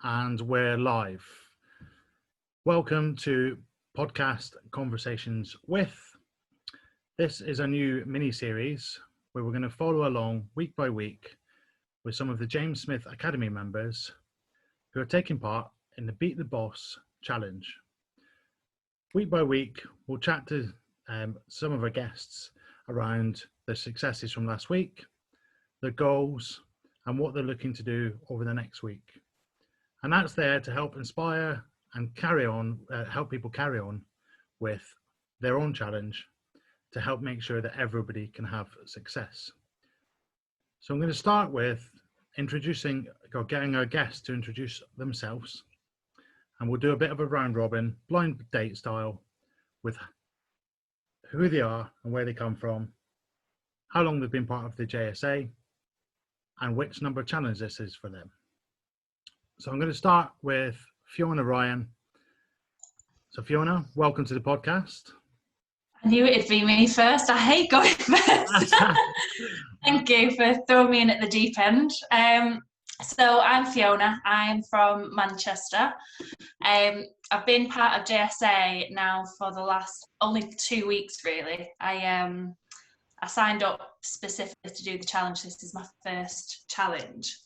and we're live. Welcome to Podcast Conversations with. This is a new mini-series where we're going to follow along week by week with some of the James Smith Academy members who are taking part in the Beat the Boss challenge. Week by week, we'll chat to some of our guests around their successes from last week, their goals, and what they're looking to do over the next week. And that's there to help inspire and carry on, help people carry on with their own challenge to help make sure that everybody can have success. So I'm going to start with introducing or getting our guests to introduce themselves. And we'll do a bit of a round robin, blind date style, with who they are and where they come from, how long they've been part of the JSA, and which number challenge this is for them. So I'm going to start with Fiona Ryan. So Fiona, welcome to the podcast. I knew it'd be me first. I hate going first. Thank you for throwing me in at the deep end. So I'm Fiona. I'm from Manchester. I've been part of JSA now for the last only 2 weeks, really. I signed up specifically to do the challenge. This is my first challenge.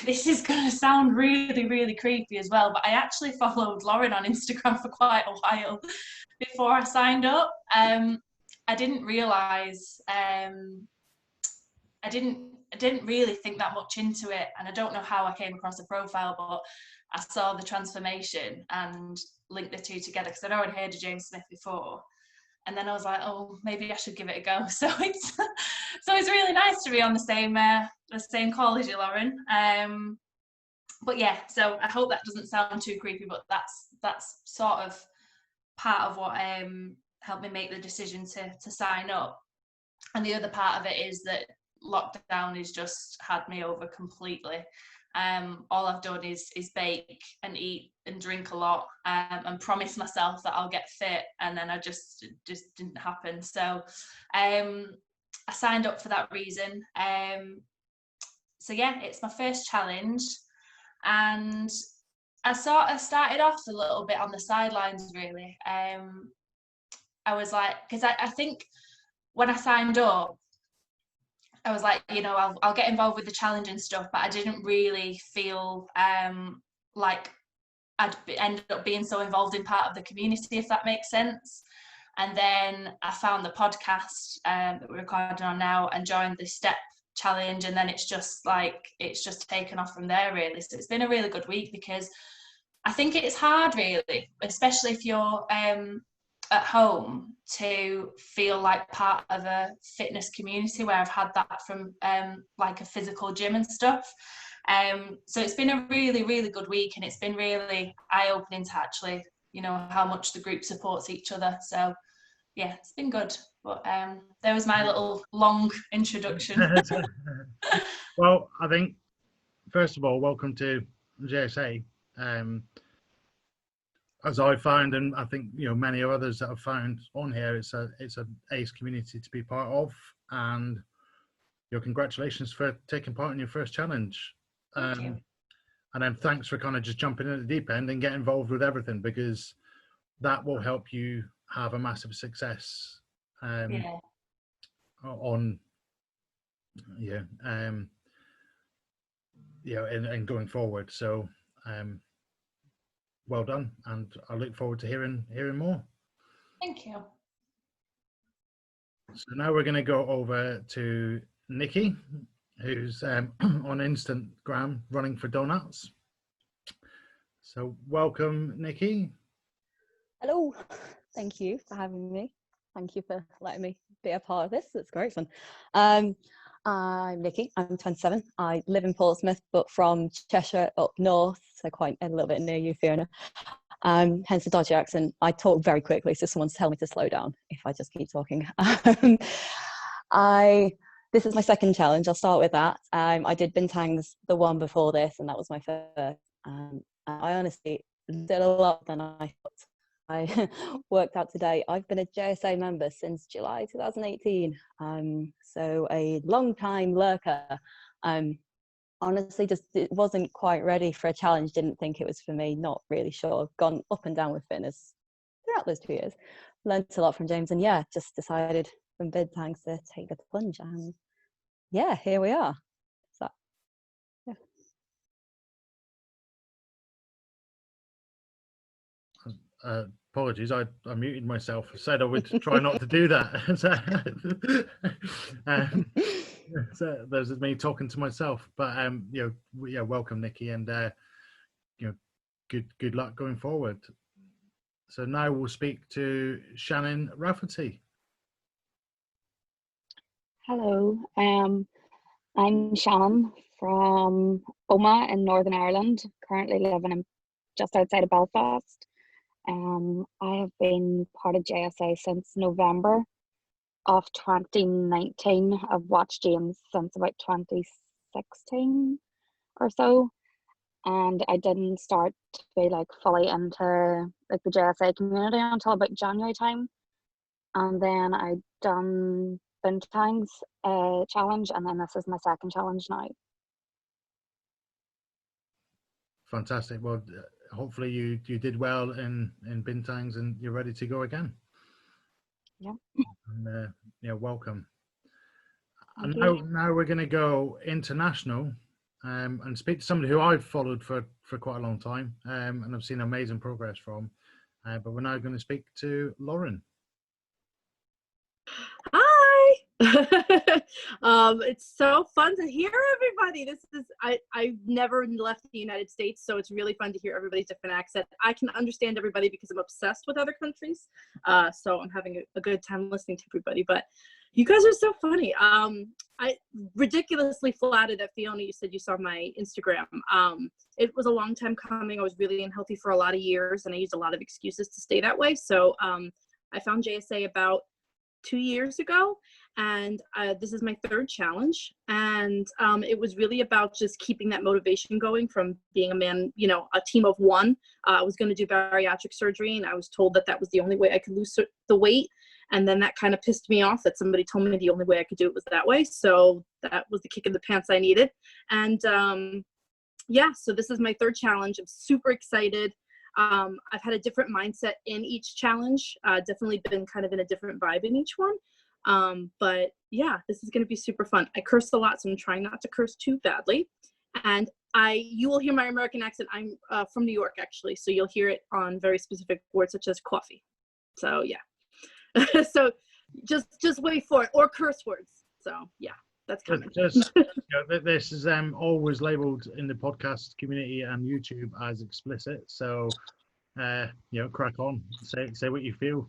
This is going to sound really, really creepy as well, but I actually followed Lauren on Instagram for quite a while before I signed up. I didn't realise, I didn't really think that much into it, and I don't know how I came across the profile, but I saw the transformation and linked the two together because I'd already heard of James Smith before. And then I was like, oh, maybe I should give it a go. So it's really nice to be on the same call as you, Lauren. But yeah, so I hope that doesn't sound too creepy, but that's sort of part of what helped me make the decision to sign up. And the other part of it is that lockdown has just had me over completely. All I've done is bake and eat and drink a lot, and promise myself that I'll get fit, and then I just didn't happen. So I signed up for that reason. So yeah, it's my first challenge, and I sort of started off a little bit on the sidelines, really. I was like, because I think when I signed up, I was like, you know, I'll get involved with the challenge and stuff, but I didn't really feel like I'd end up being so involved in part of the community, if that makes sense. And then I found the podcast that we're recording on now and joined the STEP challenge, and then it's just taken off from there, really. So it's been a really good week, because I think it's hard, really, especially if you're at home, to feel like part of a fitness community, where I've had that from like a physical gym and stuff. So it's been a really, really good week, and it's been really eye-opening to actually, you know, how much the group supports each other. So yeah, it's been good. But there was my little long introduction. Well, I think, first of all, welcome to JSA. As I found, and I think, you know, many others that I've found on here, it's an ace community to be part of, and your congratulations for taking part in your first challenge. Thank you. And then thanks for kind of just jumping in at the deep end and get involved with everything, because that will help you have a massive success and going forward. So well done, and I look forward to hearing more. Thank you. So now we're going to go over to Nikki, who's on Instagram running for donuts. So welcome, Nikki. Hello, thank you for having me. Thank you for letting me be a part of this. It's great fun. I'm Nikki, I'm 27. I live in Portsmouth, but from Cheshire up north, so quite a little bit near you, Fiona. Hence the dodgy accent. I talk very quickly, so someone's tell me to slow down if I just keep talking. This is my second challenge. I'll start with that. I did Bintangs the one before this, and that was my first. I honestly did a lot than I thought. I worked out today. I've been a JSA member since July 2018, so a long time lurker. honestly just it wasn't quite ready for a challenge. Didn't think it was for me. Not really sure. I've gone up and down with fitness throughout those 2 years. Learned a lot from James, and yeah, just decided from bid tanks to take the plunge, and yeah, here we are. So yeah. Apologies, I muted myself. I said I would try not to do that. So there's me talking to myself. But yeah, welcome, Nikki, and good luck going forward. So now we'll speak to Shannon Rafferty. Hello, I'm Shannon from Omagh in Northern Ireland, currently living in just outside of Belfast. I have been part of JSA since November of 2019. I've watched James since about 2016 or so, and I didn't start to be like fully into like the JSA community until about January time, and then I done Bintang's challenge, and then this is my second challenge now. Fantastic. Well, hopefully you did well in Bintangs and you're ready to go again. Yeah. And, welcome. Thank And you. now we're going to go international and speak to somebody who I've followed for quite a long time and I've seen amazing progress from. But we're now going to speak to Lauren. Hi. It's so fun to hear everybody. I've never left the United States, so it's really fun to hear everybody's different accent. I can understand everybody because I'm obsessed with other countries, so I'm having a good time listening to everybody. But you guys are so funny. I ridiculously flattered that Fiona, you said you saw my Instagram. It was a long time coming. I was really unhealthy for a lot of years, and I used a lot of excuses to stay that way. So I found JSA about 2 years ago, and this is my third challenge, and it was really about just keeping that motivation going from being a man, a team of one. I was going to do bariatric surgery, and I was told that was the only way I could lose the weight, and then that kind of pissed me off that somebody told me the only way I could do it was that way. So that was the kick in the pants I needed. And yeah, so this is my third challenge. I'm super excited. I've had a different mindset in each challenge, definitely been kind of in a different vibe in each one. But yeah, this is going to be super fun. I cursed a lot, so I'm trying not to curse too badly. And you will hear my American accent. I'm from New York, actually, so you'll hear it on very specific words such as coffee. So yeah, so just wait for it, or curse words. So yeah. That's coming. This is always labelled in the podcast community and YouTube as explicit. So, crack on. Say what you feel.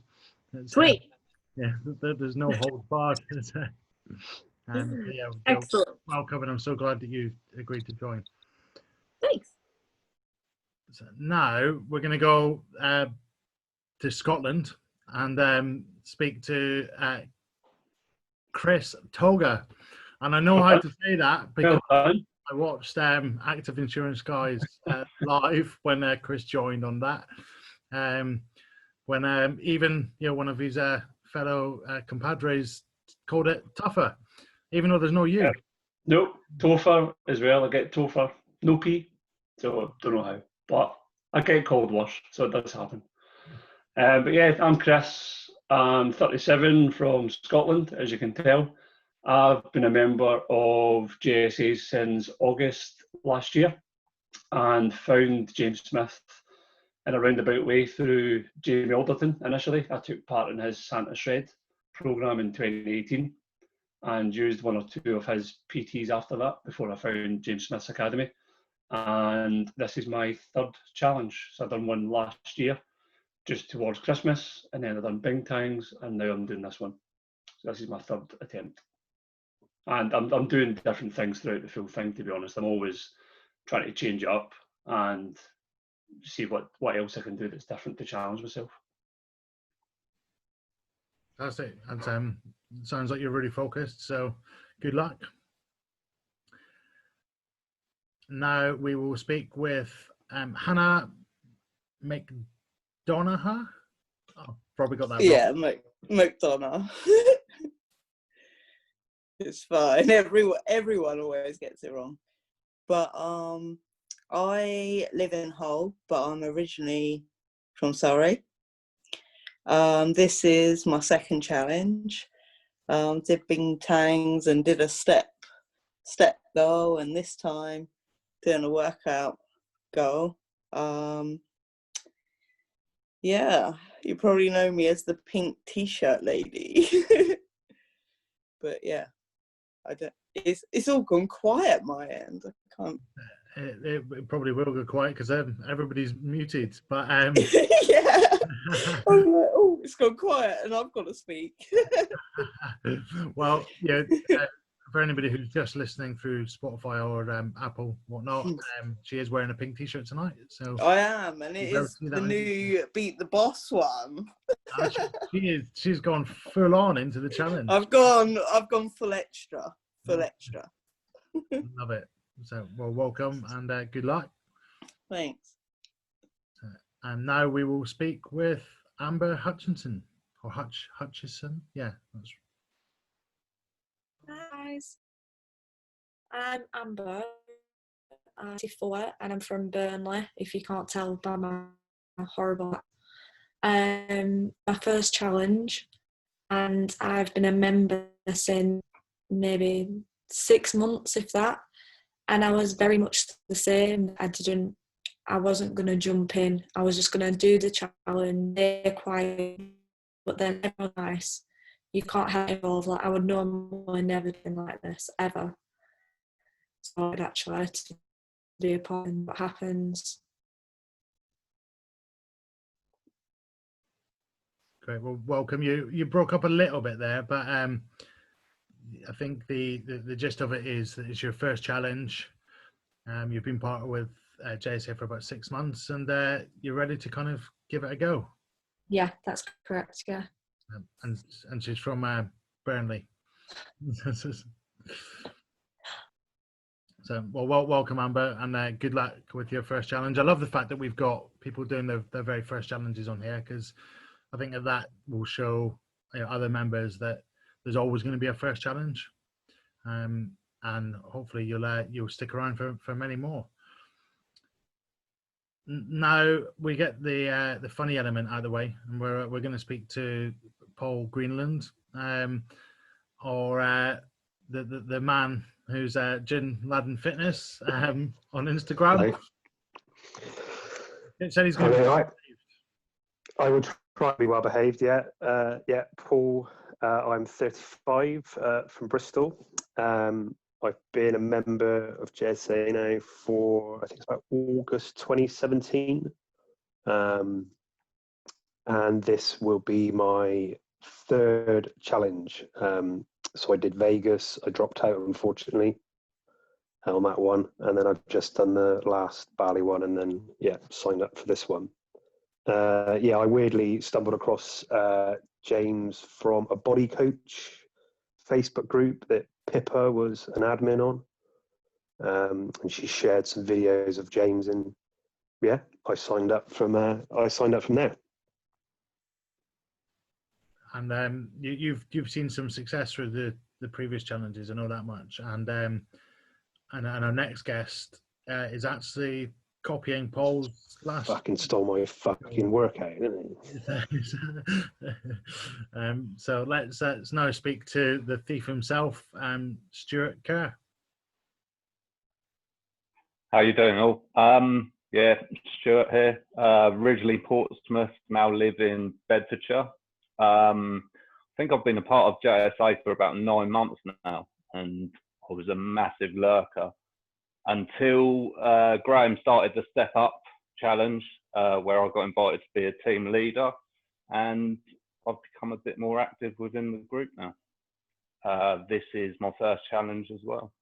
Sweet. There's no hold barred. Excellent. Welcome, and I'm so glad that you agreed to join. Thanks. So now we're going to go to Scotland and speak to Chris Toga. And I know how to say that because I watched Active Insurance Guys live when Chris joined on that. When even one of his fellow compadres called it tougher, even though there's no U. Nope, Topher as well. I get Topher, no P, so don't know how, but I get called worse, so it does happen. But yeah, I'm Chris. I'm 37 from Scotland, as you can tell. I've been a member of JSA since August last year and found James Smith in a roundabout way through Jamie Alderton initially. I took part in his Santa Shred programme in 2018 and used one or two of his PTs after that before I found James Smith's Academy. And this is my third challenge. So I've done one last year just towards Christmas, and then I've done Bintang's, and now I'm doing this one. So this is my third attempt. And I'm doing different things throughout the full thing, to be honest. I'm always trying to change it up and see what else I can do that's different to challenge myself. That's it. And sounds like you're really focused, so good luck. Now we will speak with Hannah McDonough. Oh, probably got that wrong. Yeah, McDonough. It's fine. Everyone always gets it wrong. but I live in Hull, but I'm originally from Surrey. This is my second challenge. Did bing tangs and did a step goal, and this time doing a workout goal. Yeah, you probably know me as the pink t-shirt lady. But yeah, I don't. It's all gone quiet my end. I can't. It probably will go quiet because everybody's muted. But Yeah, I'm like, oh, it's gone quiet, and I've got to speak. well, yeah. For anybody who's just listening through Spotify or Apple, whatnot, she is wearing a pink t-shirt tonight. So I am, and it You'll is see that the on new Beat the Boss one. she's gone full on into the challenge. I've gone full extra. Love it. So, well, welcome and good luck. Thanks. And now we will speak with Amber Hutchinson or Hutchison. Yeah, that's Hi guys, I'm Amber, I'm 24 and I'm from Burnley, if you can't tell by my horrible my first challenge, and I've been a member since maybe 6 months, if that, and I was very much the same. I wasn't going to jump in, I was just going to do the challenge, stay quiet, but then everyone nice. You can't have involved. Like, I would normally never been like this ever. So I'd actually like to be a part of what happens. great. Well, welcome. You broke up a little bit there, but I think the gist of it is that it's your first challenge. You've been part with JSA for about 6 months, and you're ready to kind of give it a go. Yeah, that's correct. Yeah. And she's from Burnley. So, well, welcome, Amber, and good luck with your first challenge. I love the fact that we've got people doing their very first challenges on here, because I think that will show other members that there's always going to be a first challenge, and hopefully you'll stick around for many more. Now we get the funny element out of the way, and we're going to speak to Paul Greenland, or the man who's Gin Laden Fitness on Instagram. Hello. It said he's going to be I will try to be well behaved. Yeah, Paul. I'm 35 from Bristol. I've been a member of JSA now for, I think it's about August 2017. And this will be my third challenge. So I did Vegas. I dropped out, unfortunately, on that one. And then I've just done the last Bali one, and then, signed up for this one. I weirdly stumbled across James from a body coach Facebook group that Pippa was an admin on, and she shared some videos of James, and I signed up from there. And you've seen some success through the previous challenges, I know that much. And our next guest is actually copying Paul's last. Fucking stole my fucking workout, didn't he? So let's now speak to the thief himself, Stuart Kerr. How you doing, all? Stuart here. Originally Portsmouth, now live in Bedfordshire. I think I've been a part of JSA for about 9 months now, and I was a massive lurker until Graham started the Step Up challenge, where I got invited to be a team leader, and I've become a bit more active within the group now. This is my first challenge as well.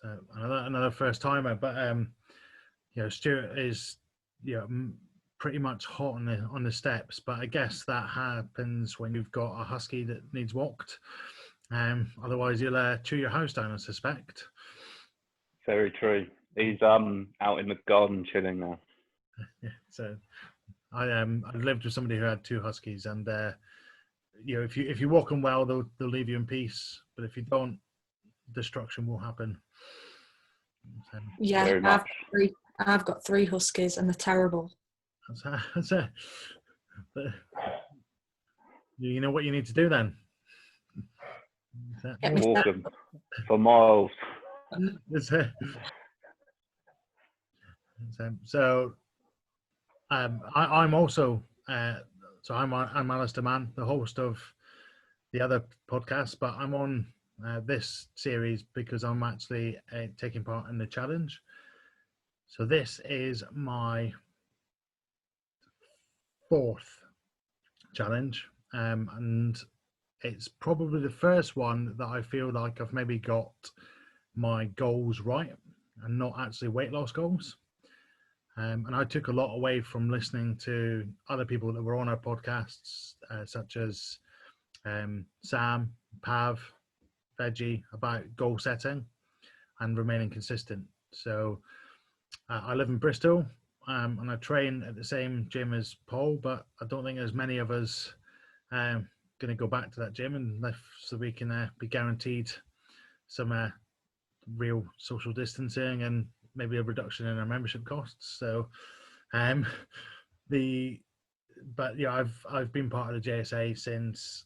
So another first timer, but Stuart is pretty much hot on the steps, but I guess that happens when you've got a husky that needs walked. Otherwise you'll chew your house down, I suspect. Very true. He's out in the garden chilling now. Yeah, so I lived with somebody who had 2 huskies, and if you walk them well, they'll leave you in peace, but if you don't, destruction will happen. Yeah, Very much. I've got 3 huskies and they're terrible. You know what you need to do then. Get me Walk them for miles. So I'm also I'm Alistair Mann, the host of the other podcast, but I'm on this series because I'm actually taking part in the challenge. So this is my 4th challenge, and it's probably the first one that I feel like I've maybe got my goals right and not actually weight loss goals. And I took a lot away from listening to other people that were on our podcasts, such as Sam, Pav, Veggie, about goal setting and remaining consistent. So I live in Bristol, and I train at the same gym as Paul, but I don't think there's many of us going to go back to that gym so we can be guaranteed some real social distancing and maybe a reduction in our membership costs. So I've been part of the JSA since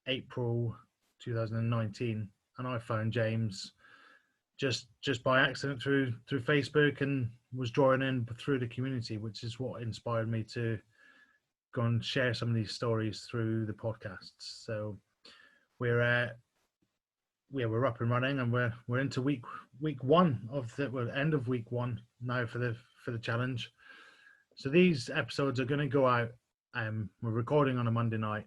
April 2019, and I found James just by accident through Facebook, and was drawing in through the community, which is what inspired me to go and share some of these stories through the podcasts. So we're up and running, and we're into week 1 of end of week 1 now for the challenge. So these episodes are going to go out. We're recording on a Monday night,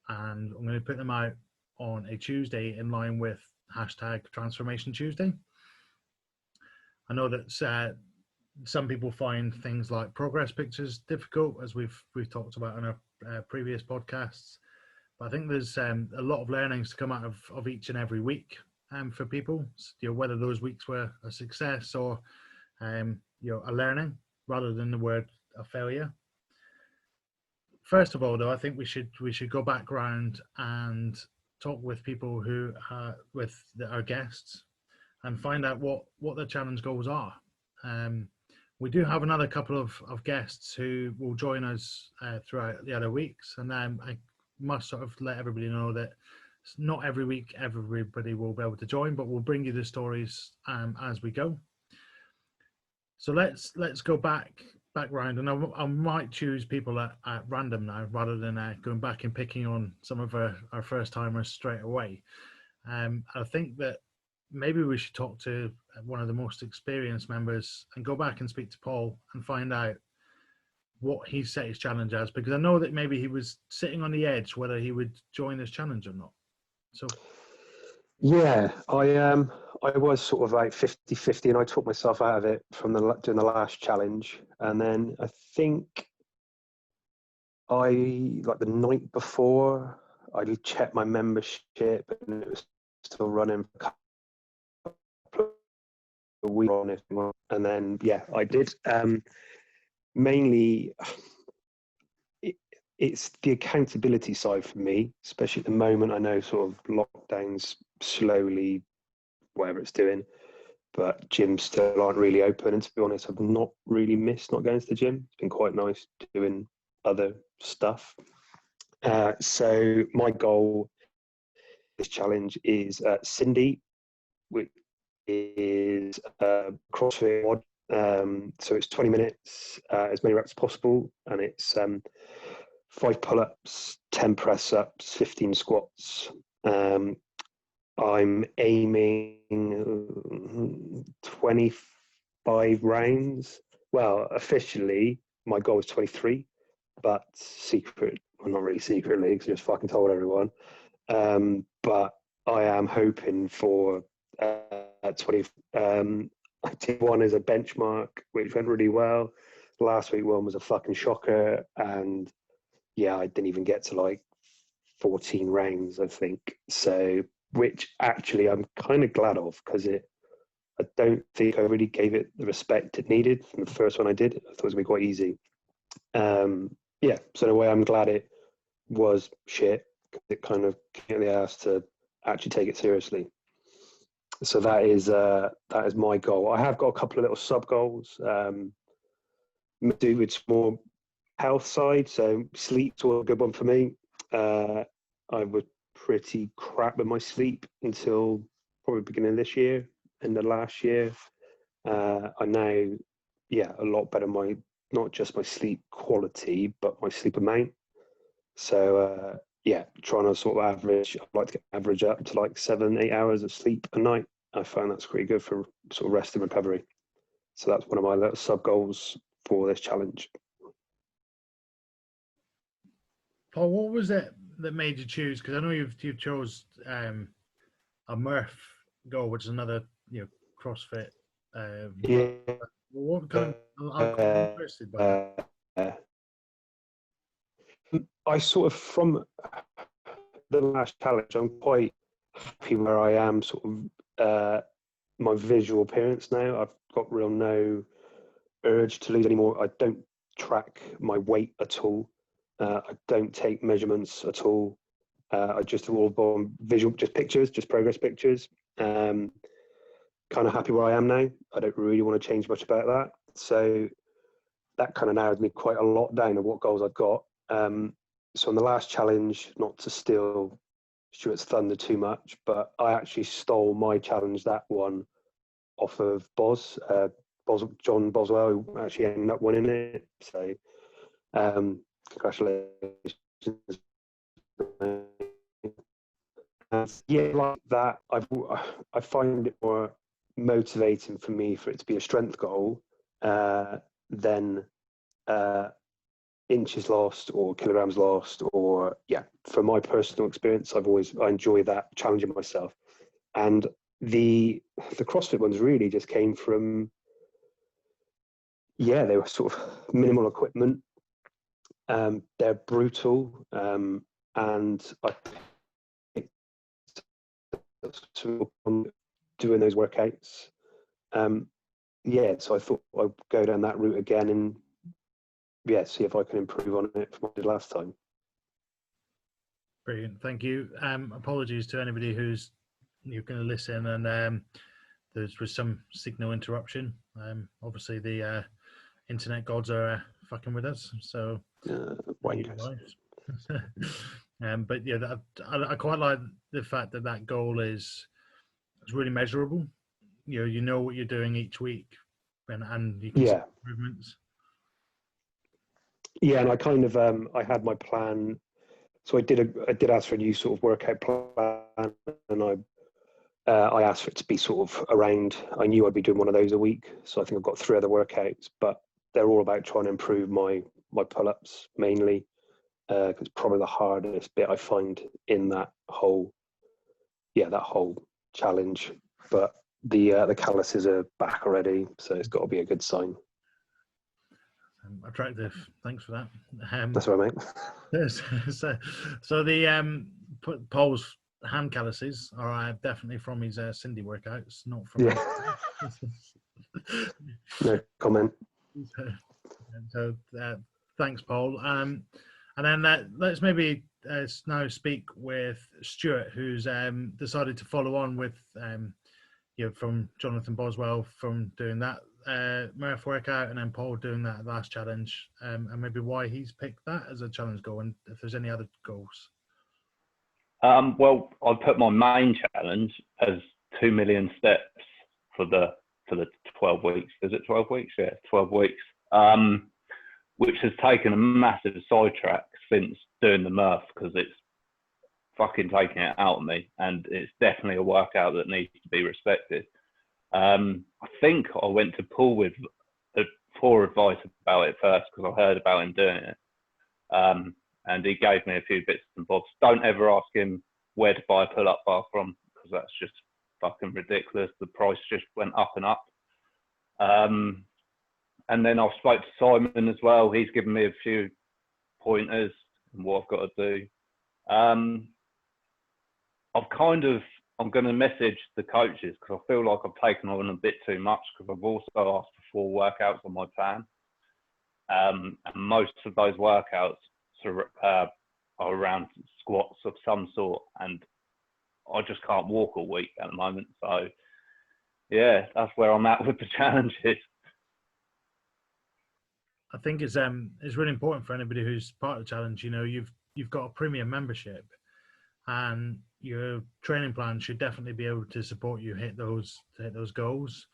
and I'm going to put them out on a Tuesday in line with #Transformation Tuesday. I know that some people find things like progress pictures difficult, as we've talked about in our previous podcasts. But I think there's a lot of learnings to come out of each and every week for people. Whether those weeks were a success or a learning rather than the word a failure. First of all, though, I think we should go back round and talk with people who with our guests and find out what their challenge goals are. We do have another couple of guests who will join us throughout the other weeks, and I must sort of let everybody know that not every week everybody will be able to join, but we'll bring you the stories as we go. So let's go back round, and I might choose people at random now rather than going back and picking on some of our first timers straight away. I think that maybe we should talk to one of the most experienced members and go back and speak to Paul and find out what he set his challenge as, because I know that maybe he was sitting on the edge whether he would join this challenge or not. So yeah, I was sort of like 50-50, and I took myself out of it from doing the last challenge, and then I think like the night before I checked my membership and it was still running for a couple of weeks on it, and then I did. Mainly it's the accountability side for me, especially at the moment. I know sort of lockdowns slowly, whatever it's doing, but gyms still aren't really open. And to be honest, I've not really missed not going to the gym. It's been quite nice doing other stuff. So my goal, this challenge is Cindy, which is CrossFit WOD. So it's 20 minutes, as many reps as possible, and it's 5 pull-ups, 10 press-ups, 15 squats. I'm aiming 25 rounds. Well, officially, my goal is 23, but not really secretly, because I just fucking told everyone. But I am hoping for 20. I did one as a benchmark, which went really well. Last week one was a fucking shocker, and I didn't even get to like 14 rounds, I think. So, which actually I'm kind of glad of, because I don't think I really gave it the respect it needed from the first one I did. I thought it was going to be quite easy. So in a way, I'm glad it was shit. It kind of kicked the ass to actually take it seriously. So that is my goal. I have got a couple of little sub goals. Do with more health side, so sleep's a good one for me. I was pretty crap with my sleep until probably beginning of this year and the last year. I now, a lot better. Not just my sleep quality, but my sleep amount. So trying to sort of average. I'd like to get average up to like 7-8 hours of sleep a night. I find that's pretty good for sort of rest and recovery. So that's one of my little sub goals for this challenge. Paul, what was it that made you choose? Because I know you chose a Murph goal, which is another CrossFit. What kind of? I'm quite interested by that. I sort of, from the last challenge, I'm quite happy where I am. Sort of my visual appearance now. I've got real no urge to lose anymore. I don't track my weight at all. I don't take measurements at all. I just all on visual, just pictures, just progress pictures. Kind of happy where I am now. I don't really want to change much about that. So that kind of narrowed me quite a lot down of what goals I've got. So on the last challenge, not to steal Stuart's thunder too much, but I actually stole my challenge, that one, off of John Boswell, who actually ended up winning it. So congratulations. Like that, I find it more motivating for me for it to be a strength goal than inches lost or kilograms lost, or from my personal experience, I enjoy that, challenging myself. And the CrossFit ones really just came from they were sort of minimal equipment. They're brutal, and I doing those workouts. So I thought I'd go down that route again and see if I can improve on it from what I did last time. Brilliant, thank you. Apologies to anybody who's going to listen, and there was some signal interruption. Obviously the internet gods are fucking with us, so but I quite like the fact that goal is really measurable. You know what you're doing each week, and you can see improvements. And I kind of I had my plan, so I did ask for a new sort of workout plan, and I asked for it to be sort of around. I knew I'd be doing one of those a week, so I think I've got 3 other workouts, but they're all about trying to improve my pull-ups mainly, because probably the hardest bit I find in that whole challenge. But the calluses are back already, so it's got to be a good sign. Attractive. Thanks for that. That's all right, mate. So the Paul's hand calluses are definitely from his Cindy workouts, not from. No comment. So thanks, Paul. And then let's maybe now speak with Stuart, who's decided to follow on with from Jonathan Boswell, from doing that Murph workout, and then Paul doing that last challenge, and maybe why he's picked that as a challenge goal, and if there's any other goals. Well, I put my main challenge as 2 million steps for the 12 weeks. Is it 12 weeks? Yeah, 12 weeks. Which has taken a massive sidetrack since doing the Murph, because it's fucking taking it out of me, and it's definitely a workout that needs to be respected. I think I went to Paul with poor advice about it first, because I heard about him doing it, and he gave me a few bits and bobs. Don't ever ask him where to buy a pull-up bar from, because that's just fucking ridiculous. The price just went up and up. And then I've spoke to Simon as well. He's given me a few pointers on what I've got to do. I'm going to message the coaches, because I feel like I've taken on a bit too much, because I've also asked for 4 workouts on my plan. And most of those workouts are around squats of some sort, and I just can't walk all week at the moment. So yeah, that's where I'm at with the challenges. I think it's really important for anybody who's part of the challenge. You know, you've got a premium membership, and your training plan should definitely be able to support you hit those goals.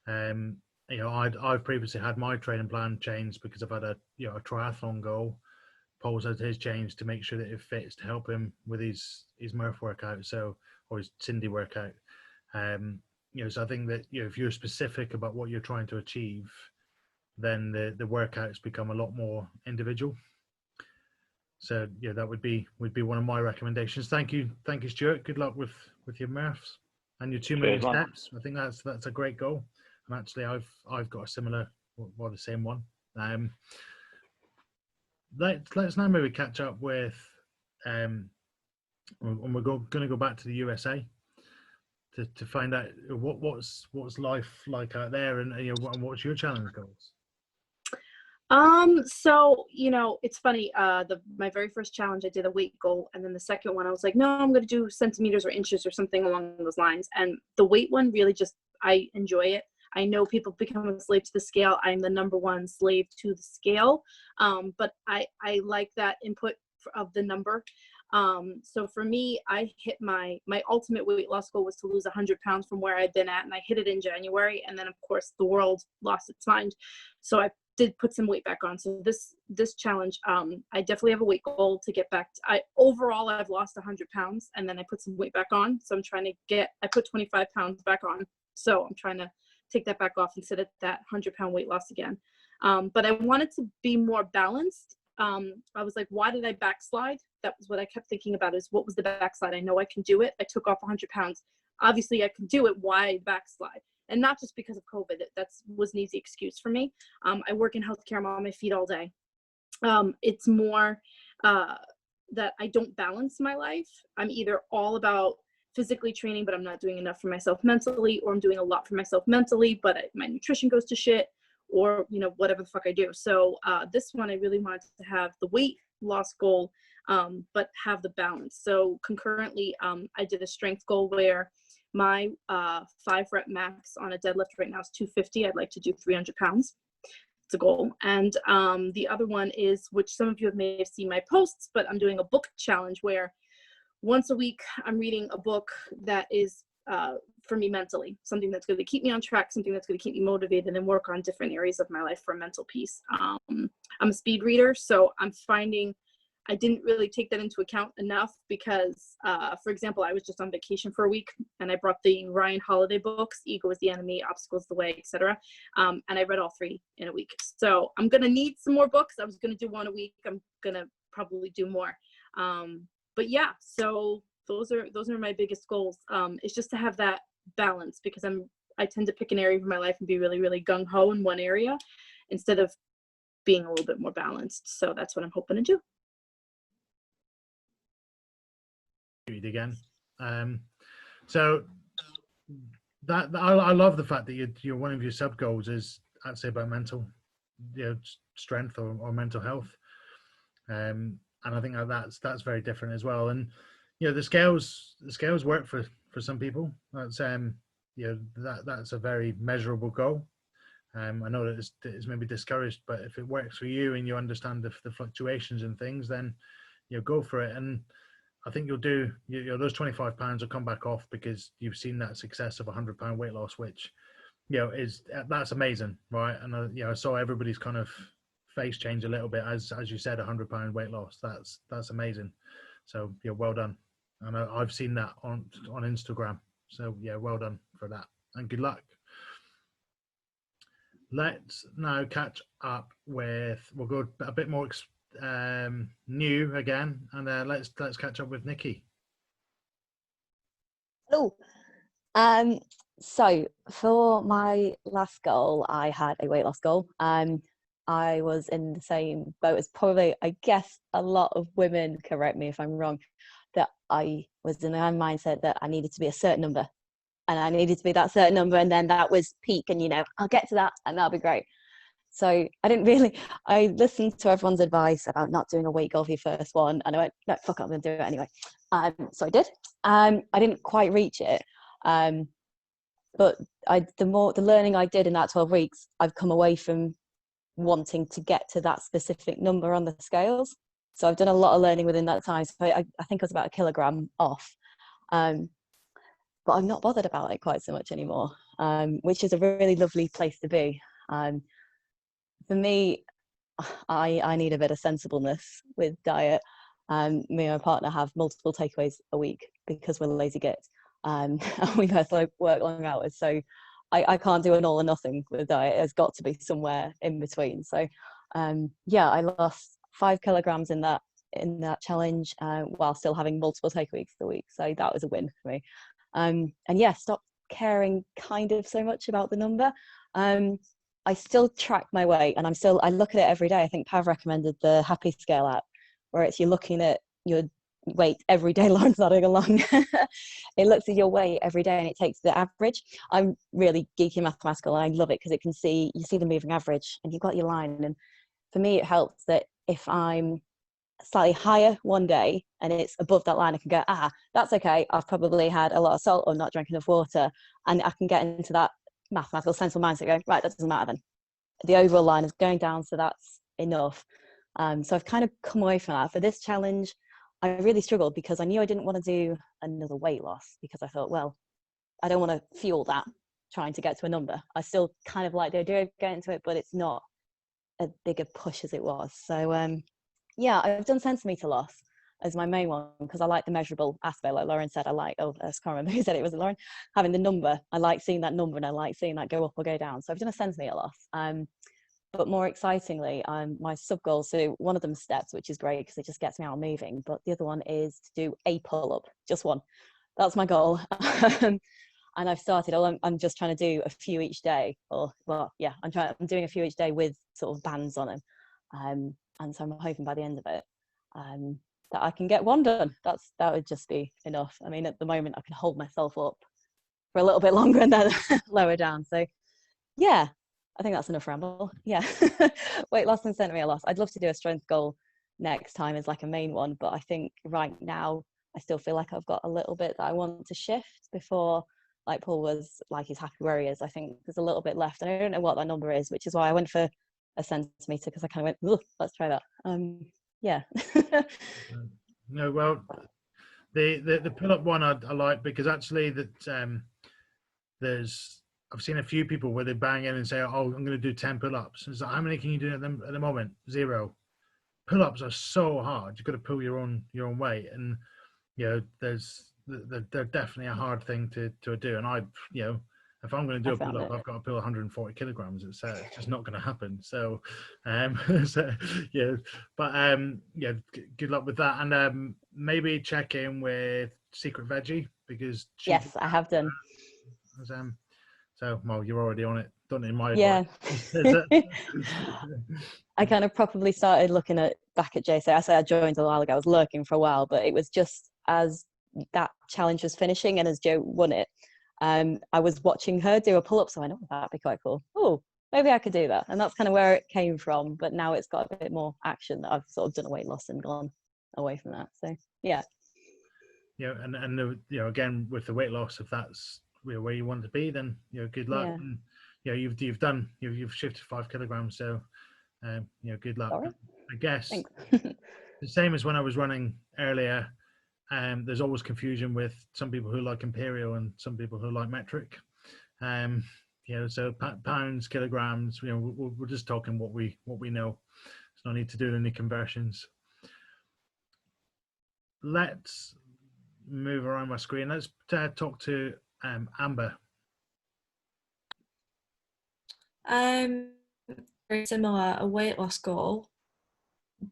You know, I've previously had my training plan changed because I've had a triathlon goal. Paul's had his changed to make sure that it fits to help him with his Murph workout, or his Cindy workout. You know, so I think that, you know, if you're specific about what you're trying to achieve, then the workouts become a lot more individual. So yeah, that would be one of my recommendations. Thank you, Stuart. Good luck with your Murphs and your 2 million steps. I think that's a great goal. And actually, I've got a similar, well, the same one. Let's now maybe catch up with, and we're going to go back to the USA to find out what's life like out there, and you know, what's your challenge goals. So, you know, it's funny, my very first challenge, I did a weight goal, and then the second one, I was like, no, I'm going to do centimeters or inches or something along those lines. And the weight one really I enjoy it. I know people become a slave to the scale. I'm the #1 slave to the scale. But I like that input of the number. So for me, I hit my ultimate weight loss goal was to lose 100 pounds from where I'd been at, and I hit it in January. And then of course the world lost its mind. So I did put some weight back on. So this challenge, I definitely have a weight goal to get back to, overall I've lost 100 pounds, and then I put some weight back on. So I'm trying to I put 25 pounds back on. So I'm trying to take that back off and sit at that 100-pound weight loss again. But I wanted to be more balanced. I was like, why did I backslide? That was what I kept thinking about, is what was the backslide? I know I can do it. I took off 100 pounds. Obviously I can do it. Why backslide? And not just because of COVID. That was an easy excuse for me. I work in healthcare. I'm on my feet all day. It's more that I don't balance my life. I'm either all about physically training, but I'm not doing enough for myself mentally, or I'm doing a lot for myself mentally, but my nutrition goes to shit, or, you know, whatever the fuck I do. So this one, I really wanted to have the weight loss goal, but have the balance. So concurrently, I did a strength goal where my 5-rep max on a deadlift right now is 250. I'd like to do 300 pounds. It's a goal. And the other one is, which some of you may have seen my posts, but I'm doing a book challenge where once a week I'm reading a book that is for me mentally, something that's going to keep me on track, something that's going to keep me motivated and work on different areas of my life for mental peace. I'm a speed reader, so I'm finding I didn't really take that into account enough because, for example, I was just on vacation for a week and I brought the Ryan Holiday books, Ego is the Enemy, Obstacle is the Way, etc. And I read all 3 in a week. So I'm going to need some more books. I was going to do 1 a week. I'm going to probably do more. But yeah, so those are my biggest goals. It's just to have that balance, because I tend to pick an area of my life and be really, really gung-ho in one area instead of being a little bit more balanced. So that's what I'm hoping to do. Again, so that I love the fact that you're one of your sub goals is actually about mental, strength or mental health, and I think that's very different as well. And the scales work for some people. That's that's a very measurable goal. I know that it's maybe discouraged, but if it works for you and you understand the fluctuations and things, then go for it. And I think you'll do, those 25 pounds will come back off because you've seen that success of £100 weight loss, which, that's amazing, right? And, I saw everybody's kind of face change a little bit as you said, £100 weight loss. That's amazing. So, well done. And I've seen that on Instagram. So, well done for that. And good luck. Let's now catch up with, we'll go a bit more new again, and let's catch up with Nikki. Hello. So for my last goal, I had a weight loss goal. I was in the same boat as probably, I guess, a lot of women, correct me if I'm wrong, that I was in the mindset that I needed to be a certain number, and I needed to be that certain number, and then that was peak, and I'll get to that and that'll be great. So I listened to everyone's advice about not doing a weight goal for your first one, and I went, no, fuck it, I'm going to do it anyway. So I did. I didn't quite reach it. but the learning I did in that 12 weeks, I've come away from wanting to get to that specific number on the scales. So I've done a lot of learning within that time. So I think I was about a kilogram off, but I'm not bothered about it quite so much anymore, which is a really lovely place to be. For me, I need a bit of sensibleness with diet. Me and my partner have multiple takeaways a week because we're lazy gits, and we both work long hours. So I can't do an all or nothing with diet. There's got to be somewhere in between. So yeah, I lost 5 kilograms in that challenge while still having multiple takeaways a week. So that was a win for me. And yeah, stop caring kind of so much about the number. I still track my weight, and I look at it every day. I think Pav recommended the Happy Scale app, where it's you're looking at your weight every day. Lauren's nodding along. It looks at your weight every day and it takes the average. I'm really geeky mathematical, and I love it because you see the moving average and you've got your line. And for me, it helps that if I'm slightly higher one day and it's above that line, I can go, that's okay. I've probably had a lot of salt or not drank enough water, and I can get into that mathematical sensible mindset going, right, that doesn't matter then. The overall line is going down, so that's enough. So I've kind of come away from that. For this challenge, I really struggled because I knew I didn't want to do another weight loss, because I thought, well, I don't want to fuel that trying to get to a number. I still kind of like the idea of getting to it, but it's not a bigger push as it was. So yeah, I've done centimetre loss as my main one because I like the measurable aspect. Like Lauren said, I can't remember who said it, was it Lauren? Having the number, I like seeing that number and I like seeing that go up or go down. So I've done a centimetre loss. But more excitingly, my sub goals, so one of them is steps, which is great because it just gets me out moving. But the other one is to do a pull-up, just one. That's my goal. And I've started, I'm just trying to do a few each day. I'm doing a few each day with sort of bands on them. And so I'm hoping by the end of it that I can get one done. That would just be enough. I mean, at the moment, I can hold myself up for a little bit longer and then lower down. So yeah, I think that's enough ramble. Yeah. Weight loss and centimetre loss. I'd love to do a strength goal next time as like a main one, but I think right now I still feel like I've got a little bit that I want to shift before, like Paul was like, he's happy where he is. I think there's a little bit left and I don't know what that number is, which is why I went for a centimetre, because I kind of went, let's try that. Yeah. No, well, the pull-up one I like, because actually that I've seen a few people where they bang in and say, oh, I'm going to do 10 pull-ups. It's like, how many can you do at the moment? 0. Pull-ups are so hard. You've got to pull your own weight, and they're definitely a hard thing to do. And if I'm going to do a pull-up, I've got to pull 140 kilograms. It's just not going to happen. So, good luck with that, and maybe check in with Secret Veggie, because yes, I have done. So, well, you're already on it. Done in my advice. I kind of probably started looking back at JC. I say I joined a while ago. I was lurking for a while, but it was just as that challenge was finishing and as Jo won it, I was watching her do a pull-up, so I know that'd be quite cool. Oh, maybe I could do that, and that's kind of where it came from. But now it's got a bit more action. That I've sort of done a weight loss and gone away from that. So yeah. And again, with the weight loss, if that's where you want to be, then good luck. Yeah. And you've shifted 5 kilograms, so good luck. Sorry? I guess Thanks. the same as when I was running earlier. There's always confusion with some people who like imperial and some people who like metric. So pounds, kilograms. We're just talking what we know. There's no need to do any conversions. Let's move around my screen. Let's talk to Amber. Very similar, a weight loss goal,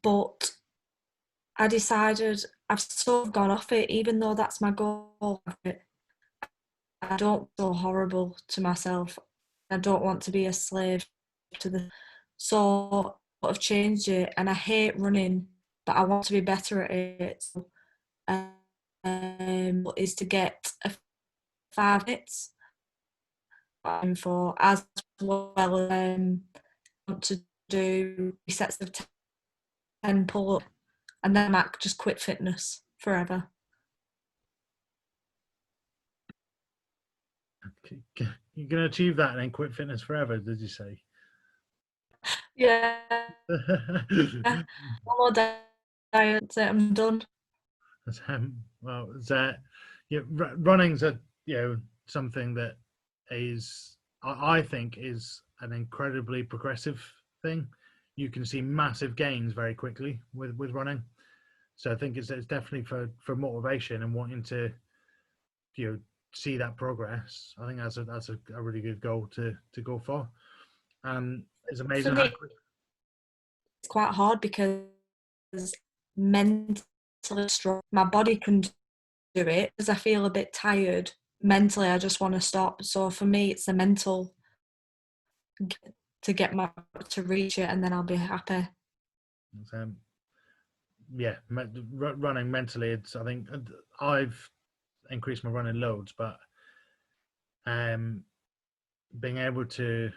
but I decided I've sort of gone off it, even though that's my goal. I don't feel horrible to myself. I don't want to be a slave to so I've changed it, and I hate running, but I want to be better at it. So, is to get a 5 minutes for, as well as want to do sets of 10 pull-up, and then Mac just quit fitness forever. You're going to achieve that and then quit fitness forever, did you say? Yeah. One more diet, that's it, I'm done. Well, that running's something that is I think is an incredibly progressive thing. You can see massive gains very quickly with running. So I think it's definitely for motivation and wanting to see that progress. I think that's a really good goal to go for. It's amazing. For me, it's quite hard because mentally strong. My body can do it because I feel a bit tired. Mentally, I just want to stop. So for me, it's the mental to reach it, and then I'll be happy. Running mentally, I think I've increased my running loads, but being able to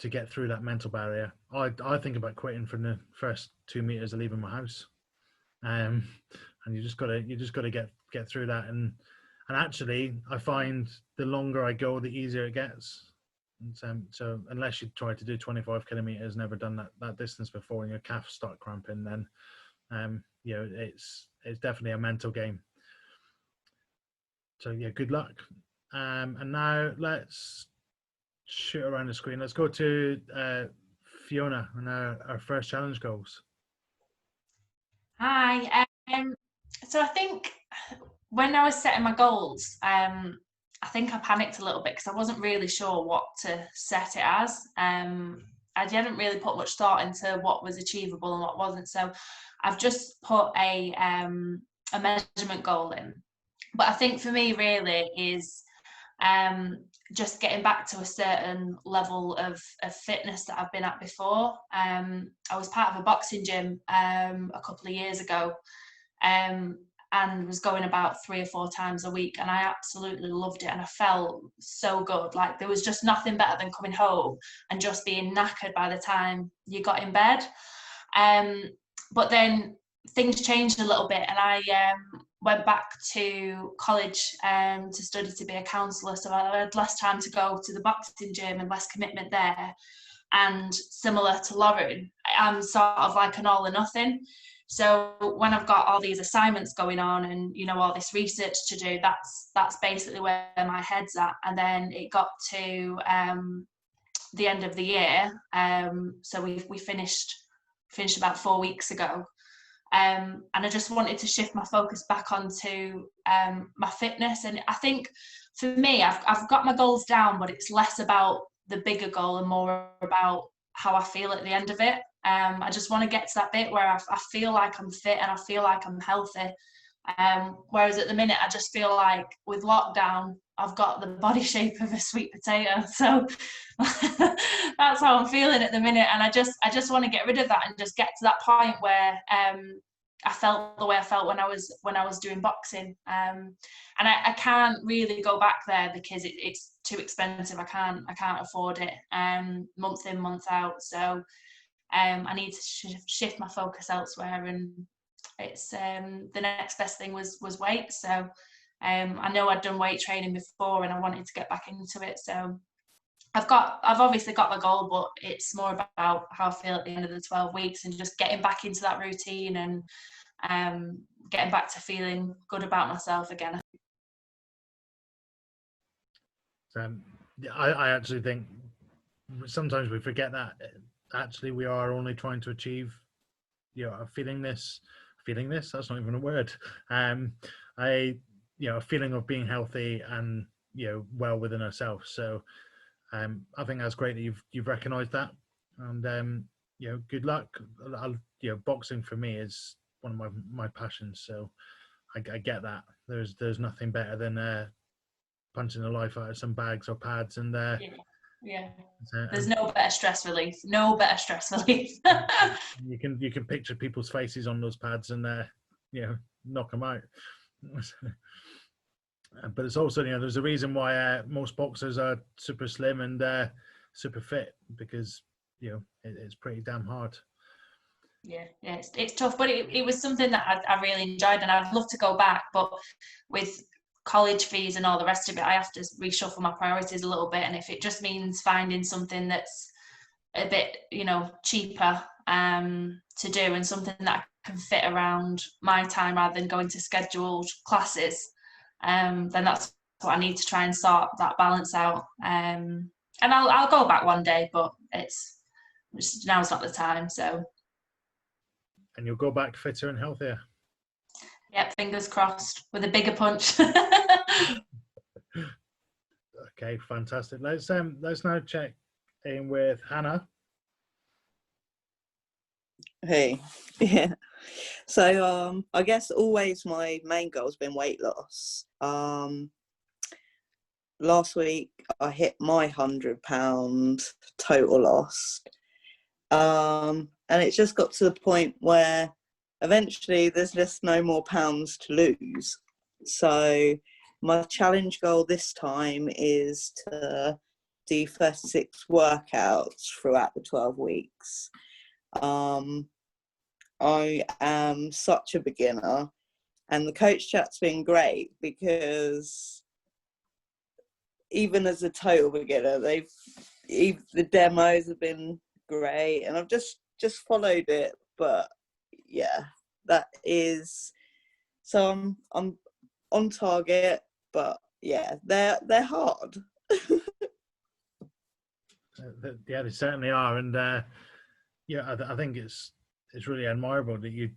get through that mental barrier, I think about quitting from the first 2 meters of leaving my house, and you just gotta get through that, and actually I find the longer I go, the easier it gets. And, so unless you try to do 25 kilometers, never done that distance before, and your calves start cramping, then it's definitely a mental game. So yeah, good luck. And now let's shoot around the screen. Let's go to Fiona and our first challenge goals. Hi. So I think when I was setting my goals, I think I panicked a little bit because I wasn't really sure what to set it as. I didn't really put much thought into what was achievable and what wasn't. So I've just put a measurement goal in. But I think for me really is just getting back to a certain level of fitness that I've been at before. I was part of a boxing gym a couple of years ago, and was going about 3 or 4 times a week, and I absolutely loved it, and I felt so good. Like there was just nothing better than coming home and just being knackered by the time you got in bed. But then things changed a little bit, and I went back to college to study to be a counsellor, so I had less time to go to the boxing gym and less commitment there. And similar to Lauren, I'm sort of like an all or nothing. So when I've got all these assignments going on and all this research to do, that's basically where my head's at. And then it got to the end of the year, so we finished about 4 weeks ago. And I just wanted to shift my focus back onto my fitness. And I think for me, I've got my goals down, but it's less about the bigger goal and more about how I feel at the end of it. I just want to get to that bit where I feel like I'm fit and I feel like I'm healthy. Whereas at the minute, I just feel like with lockdown, I've got the body shape of a sweet potato. So that's how I'm feeling at the minute. And I just want to get rid of that and just get to that point where I felt the way I felt when I was doing boxing. And I can't really go back there because it's too expensive. I can't afford it month in, month out. So I need to shift my focus elsewhere, and it's the next best thing was weight. So I know I'd done weight training before and I wanted to get back into it. So I've obviously got my goal, but it's more about how I feel at the end of the 12 weeks and just getting back into that routine and getting back to feeling good about myself again. I actually think sometimes we forget that actually we are only trying to achieve feeling this, that's not even a word, a feeling of being healthy and well within ourselves. So I think that's great that you've recognized that, and good luck. Boxing for me is one of my passions, so I get that. There's nothing better than punching the life out of some bags or pads, and yeah. There's no better stress relief. You can picture people's faces on those pads and knock them out. But it's also there's a reason why most boxers are super slim and super fit, because it's pretty damn hard. Yeah, it's tough, but it was something that I really enjoyed, and I'd love to go back, but with college fees and all the rest of it, I have to reshuffle my priorities a little bit. And if it just means finding something that's a bit, cheaper to do, and something that can fit around my time rather than going to scheduled classes, then that's what I need to try and sort that balance out. And I'll go back one day, but now's not the time. So. And you'll go back fitter and healthier. Yep, fingers crossed, with a bigger punch. Okay, fantastic. Let's now check in with Hannah. Hey, yeah. So I guess always my main goal has been weight loss. Last week I hit my £100 total loss, and it just got to the point where eventually there's just no more pounds to lose. So my challenge goal this time is to do 36 workouts throughout the 12 weeks. I am such a beginner, and the coach chat's been great because even as a total beginner, the demos have been great, and I've just followed it. But yeah, that is, so I'm on target, but yeah, they're hard. Yeah, they certainly are, and yeah, I think it's really admirable that you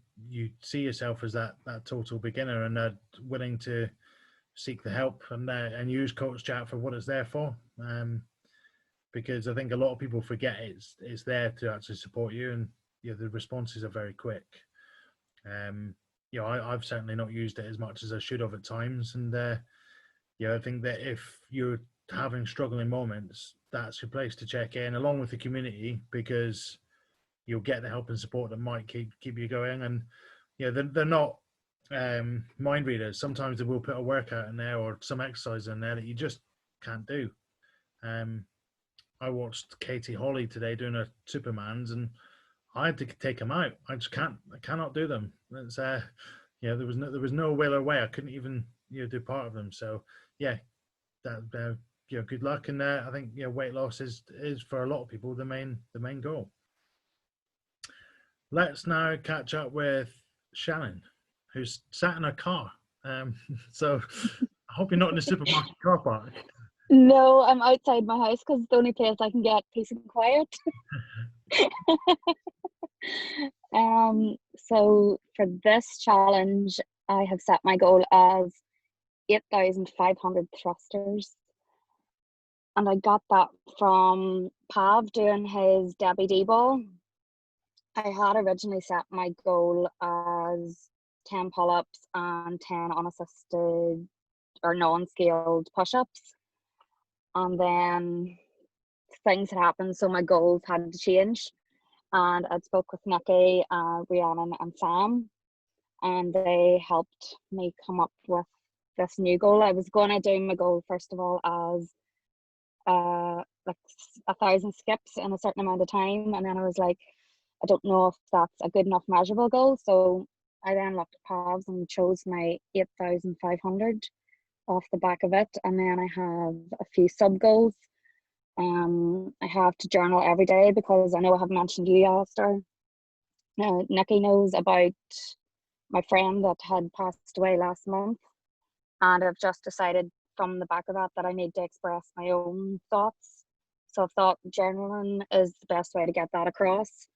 see yourself as that total beginner and willing to seek the help and use coach chat for what it's there for. Because I think a lot of people forget it's there to actually support you, and the responses are very quick. I've certainly not used it as much as I should have at times, and I think that if you're having struggling moments, that's your place to check in along with the community, because you'll get the help and support that might keep you going. And they're not mind readers. Sometimes they will put a workout in there or some exercise in there that you just can't do. I watched Katie Holly today doing her Supermans, and I had to take them out. I cannot do them. It's there was no will or way. I couldn't even do part of them. So yeah, that good luck. And I think weight loss is for a lot of people the main goal. Let's now catch up with Shannon, who's sat in a car. So I hope you're not in the supermarket car park. No, I'm outside my house because it's the only place I can get peace and quiet. So for this challenge, I have set my goal as 8,500 thrusters. And I got that from Pav doing his Debbie D ball. I had originally set my goal as 10 pull-ups and 10 unassisted or non-scaled push-ups. And then things had happened, so my goals had to change. And I spoke with Nikki, Rhiannon and Sam, and they helped me come up with this new goal. I was going to do my goal, first of all, as like 1,000 skips in a certain amount of time. And then I was like, I don't know if that's a good enough measurable goal. So I then looked at Pavs and chose my 8,500 off the back of it. And then I have a few sub goals. I have to journal every day because I know I have mentioned you, Alistair. Nikki knows about my friend that had passed away last month, and I've just decided from the back of that I need to express my own thoughts. So I thought journaling is the best way to get that across.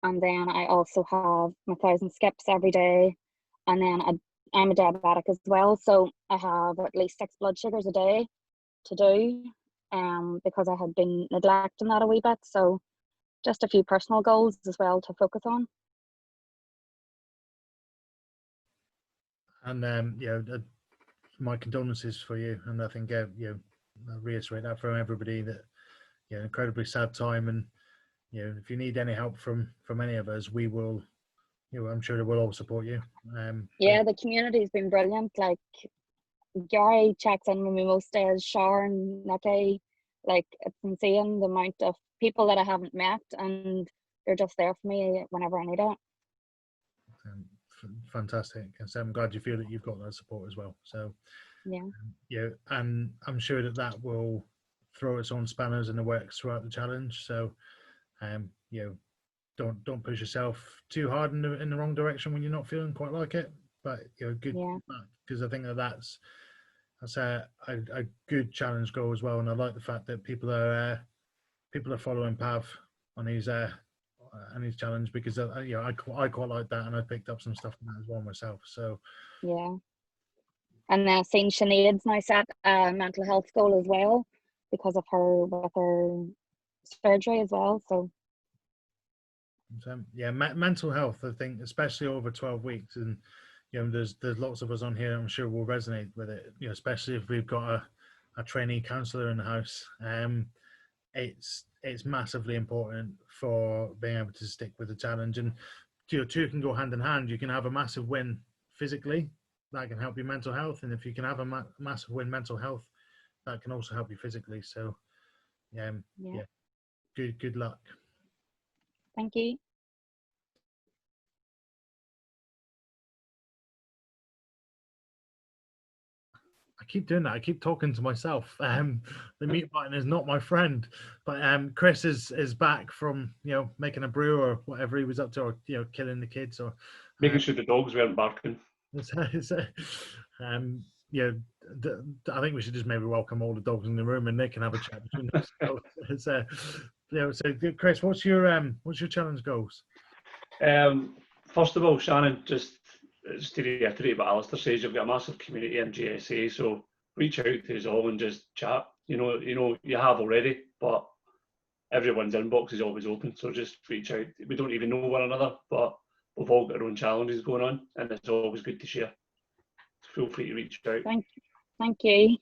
And then I also have my 1,000 skips every day, and then I'm a diabetic as well, so I have at least 6 blood sugars a day to do, because I had been neglecting that a wee bit. So just a few personal goals as well to focus on. And my condolences for you. And I think I'll reiterate that for everybody that incredibly sad time. And if you need any help from any of us, we will. I'm sure we'll all support you. Yeah, the community's been brilliant. Like Gary checks in with me most days, Sharon, Nikki. Like, it's insane the amount of people that I haven't met, and they're just there for me whenever I need it. Fantastic. And so I'm glad you feel that you've got that support as well. So And I'm sure that will throw its own spanners in the works throughout the challenge. So, don't push yourself too hard in the wrong direction when you're not feeling quite like it. But good, because I think that's a good challenge goal as well. And I like the fact that people are following Pav on his challenge, because I quite like that, and I picked up some stuff from that as well myself. So and seeing Sinead's now set a mental health goal as well, because of her surgery as well. So mental health, I think, especially over 12 weeks, and there's lots of us on here I'm sure will resonate with it, especially if we've got a trainee counsellor in the house. It's massively important for being able to stick with the challenge, and two can go hand in hand. You can have a massive win physically, that can help your mental health, and if you can have a massive win mental health, that can also help you physically. So good luck. Thank you. I keep doing that. I keep talking to myself. The mute button is not my friend. But Chris is back from making a brew or whatever he was up to, or killing the kids, or making sure the dogs weren't barking. I think we should just maybe welcome all the dogs in the room and they can have a chat between themselves. So Chris, what's your challenge goals? First of all, Shannon, just to reiterate what Alistair says, you've got a massive community in GSA, so reach out to us all and just chat. You have already, but everyone's inbox is always open, so just reach out. We don't even know one another, but we've all got our own challenges going on, and it's always good to share. So feel free to reach out. Thank you.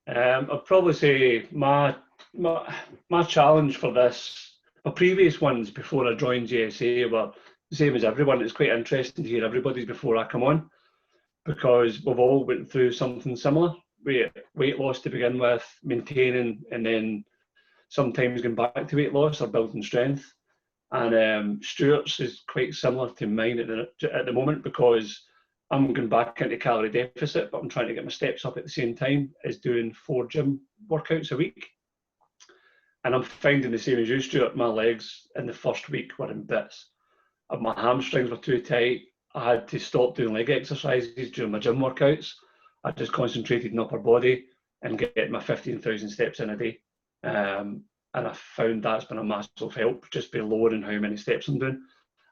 I'd probably say my challenge for this, my previous ones before I joined GSA were the same as everyone. It's quite interesting to hear everybody's before I come on, because we've all went through something similar. Weight loss to begin with, maintaining, and then sometimes going back to weight loss or building strength. And Stuart's is quite similar to mine at the moment, because I'm going back into calorie deficit, but I'm trying to get my steps up at the same time as doing 4 gym workouts a week. And I'm finding the same as you, Stuart. My legs in the first week were in bits. My hamstrings were too tight. I had to stop doing leg exercises during my gym workouts. I just concentrated on upper body and getting my 15,000 steps in a day. And I found that's been a massive help, just by lowering how many steps I'm doing.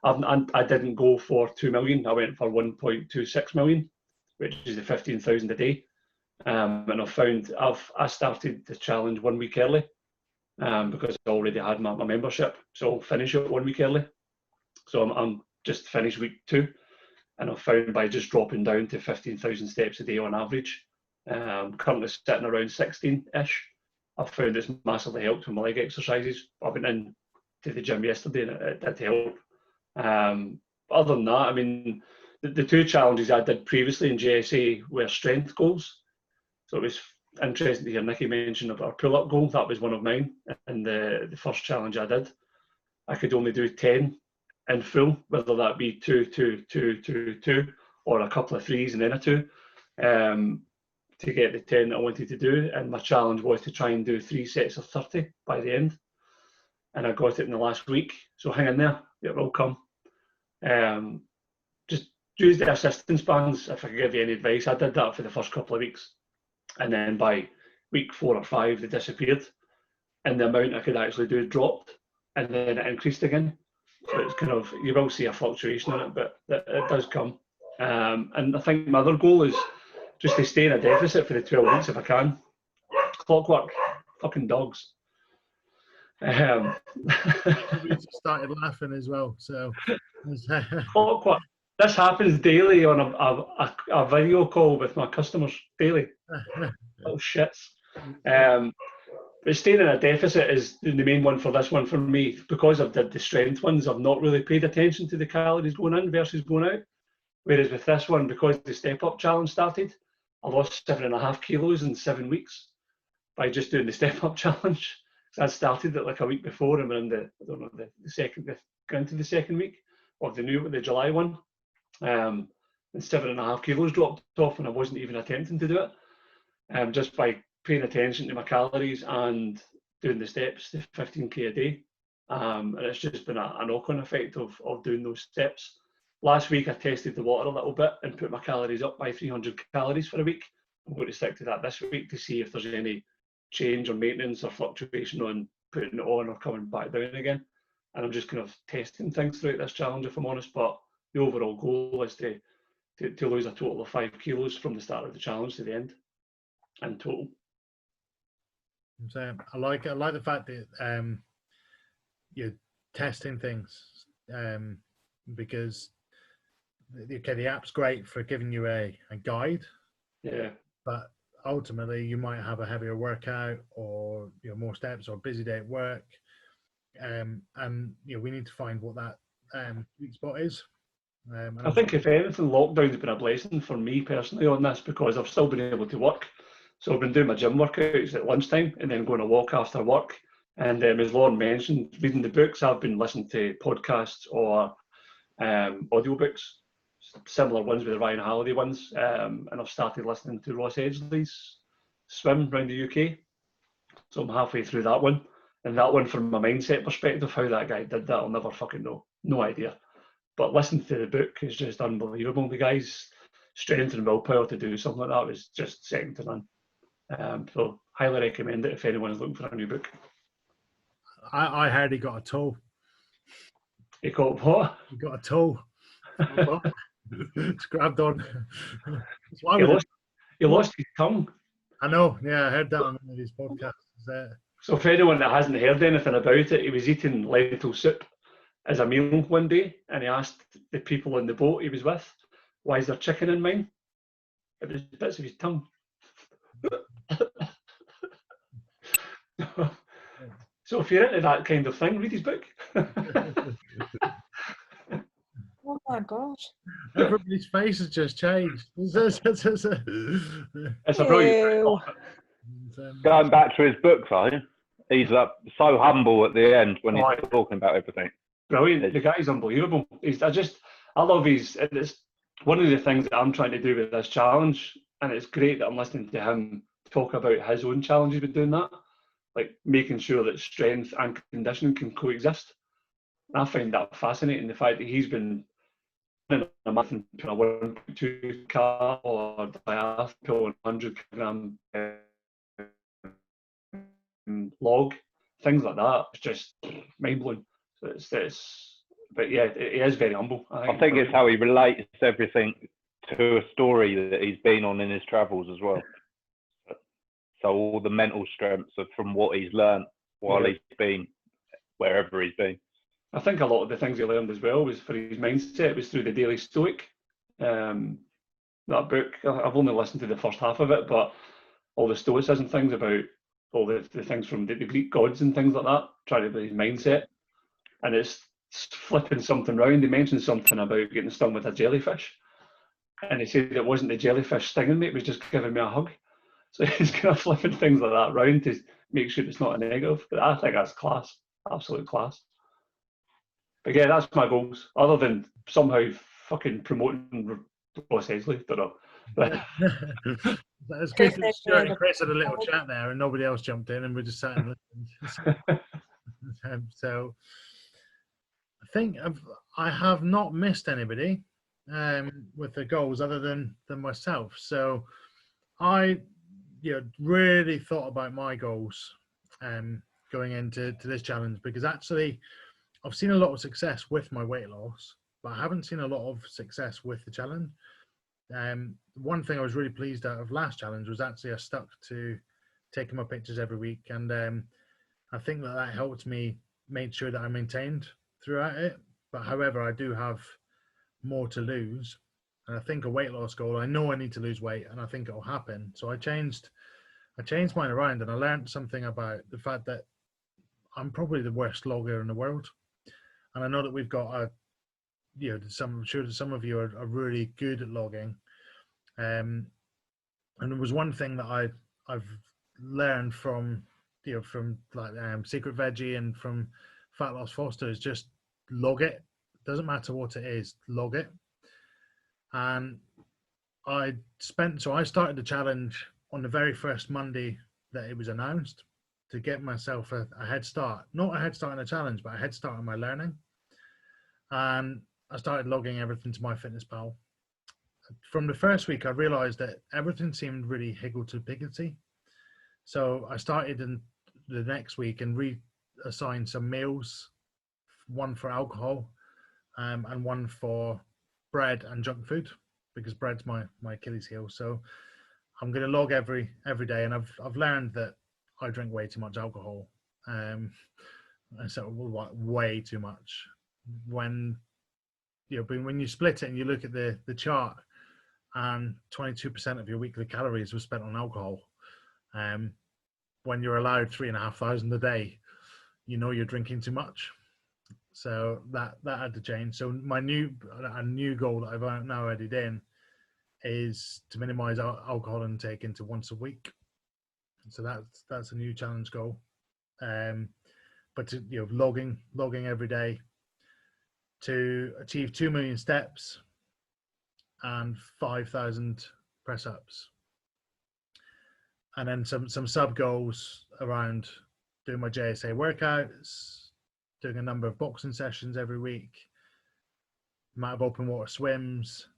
I didn't go for 2 million. I went for 1.26 million, which is the 15,000 a day. And I found I started the challenge 1 week early, because I already had my membership. So I'll finish it 1 week early. So I'm just finished week 2, and I've found by just dropping down to 15,000 steps a day on average, currently sitting around 16-ish. I've found it's massively helped with my leg exercises. I went in to the gym yesterday and it did help. Other than that, I mean, the 2 challenges I did previously in GSA were strength goals. So it was interesting to hear Nikki mention our pull-up goal. That was one of mine. And the first challenge I did, I could only do 10 in full, whether that be 2, 2, 2, 2, 2, or a couple of 3s and then a 2, to get the 10 that I wanted to do. And my challenge was to try and do 3 sets of 30 by the end. And I got it in the last week. So hang in there, it will come. Just use the assistance bands. If I could give you any advice, I did that for the first couple of weeks, and then by week 4 or 5 they disappeared, and the amount I could actually do dropped, and then it increased again. So it's kind of, you will see a fluctuation in it, but it does come. And I think my other goal is just to stay in a deficit for the 12 weeks if I can. Clockwork, fucking dogs. We started laughing as well. So Clockwork. This happens daily on a video call with my customers daily. Little shits. But staying in a deficit is the main one for this one for me, because I've did the strength ones. I've not really paid attention to the calories going in versus going out. Whereas with this one, because the step up challenge started, I lost 7.5 kilos in 7 weeks by just doing the step up challenge. So I started it like a week before, and we're in the going into the second week of the July one. And 7.5 kilos dropped off, and I wasn't even attempting to do it. just by paying attention to my calories and doing the steps, the 15k a day. And it's just been a knock-on effect of doing those steps. Last week I tested the water a little bit and put my calories up by 300 calories for a week. I'm going to stick to that this week to see if there's any change or maintenance or fluctuation on putting it on or coming back down again. And I'm just kind of testing things throughout this challenge, if I'm honest. But the overall goal is to lose a total of 5 kilos from the start of the challenge to the end in total. So I like the fact that you're testing things, because the app's great for giving you a guide. Yeah. But ultimately, you might have a heavier workout, or more steps, or a busy day at work, and we need to find what that sweet spot is. I think if anything, lockdown's been a blessing for me personally on this, because I've still been able to work. So I've been doing my gym workouts at lunchtime and then going to walk after work. And as Lauren mentioned, reading the books, I've been listening to podcasts or audiobooks, similar ones with the Ryan Halliday ones. And I've started listening to Ross Edgley's Swim around the UK. So I'm halfway through that one. And that one, from a mindset perspective, how that guy did that, I'll never fucking know. No idea. But listening to the book is just unbelievable. The guy's strength and willpower to do something like that was just second to none. So highly recommend it if anyone is looking for a new book. I heard he got a toe. He got what? He got a toe. It's grabbed on. He lost his tongue. I know. Yeah, I heard that on one of his podcasts. So for anyone that hasn't heard anything about it, he was eating lentil soup as a meal one day, and he asked the people on the boat he was with, "Why is there chicken in mine?" It was bits of his tongue. So if you're into that kind of thing, read his book. Oh my god. Everybody's face has just changed. It's a brilliant. Going back to his book, though, he's so humble at the end when he's talking about everything. Brilliant. The guy's unbelievable. I love his. It's one of the things that I'm trying to do with this challenge, and it's great that I'm listening to him talk about his own challenges with doing that, like making sure that strength and conditioning can coexist. And I find that fascinating. The fact that he's been in a month and put a 1.2 car or diath pulling 100 kilogram log, things like that. It's just mind blowing. But yeah, he is very humble. I think it's how he relates everything to a story that he's been on in his travels as well. So all the mental strengths are from what he's learned while he's been wherever he's been. I think a lot of the things he learned as well was for his mindset was through the Daily Stoic. That book, I've only listened to the first half of it, but all the stoicism things about all the things from the Greek gods and things like that, trying to be his mindset. And it's flipping something round. He mentioned something about getting stung with a jellyfish. And he said it wasn't the jellyfish stinging me, it was just giving me a hug. So he's kind of flipping things like that round to make sure it's not a negative. But I think that's class, absolute class. But yeah, that's my goals. Other than somehow fucking promoting Ross Edgley, don't know. That's good. Stuart and Chris had a little chat there, and nobody else jumped in, and we just sat and listened. So I think I have not missed anybody with the goals other than myself. So I really thought about my goals going into this challenge, because actually I've seen a lot of success with my weight loss, but I haven't seen a lot of success with the challenge. One thing I was really pleased out of last challenge was actually I stuck to taking my pictures every week, and I think that helped me make sure that I maintained throughout it. But however, I do have more to lose, and I think a weight loss goal, I know I need to lose weight, and I think it'll happen. So I changed mine around, and I learned something about the fact that I'm probably the worst logger in the world. And I know that we've got I'm sure that some of you are really good at logging. And it was one thing that I've learned from like Secret Veggie and from Fat Loss Foster is just log it. Doesn't matter what it is, log it. And I started the challenge on the very first Monday that it was announced, to get myself a head start, not a head start in a challenge, but a head start in my learning. And I started logging everything to MyFitnessPal. From the first week, I realized that everything seemed really higgledy-piggledy. So I started in the next week and reassigned some meals, one for alcohol and one for bread and junk food, because bread's my Achilles heel. So I'm going to log every day, and I've learned that I drink way too much alcohol, and so way too much. When when you split it and you look at the chart, and 22% of your weekly calories were spent on alcohol, when you're allowed 3,500 a day, you're drinking too much. So that had to change. So a new goal that I've now added in is to minimize alcohol intake into once a week. So that's a new challenge goal. But to, logging every day to achieve 2 million steps and 5,000 press ups, and then some sub goals around doing my JSA workouts, doing a number of boxing sessions every week, amount of open water swims,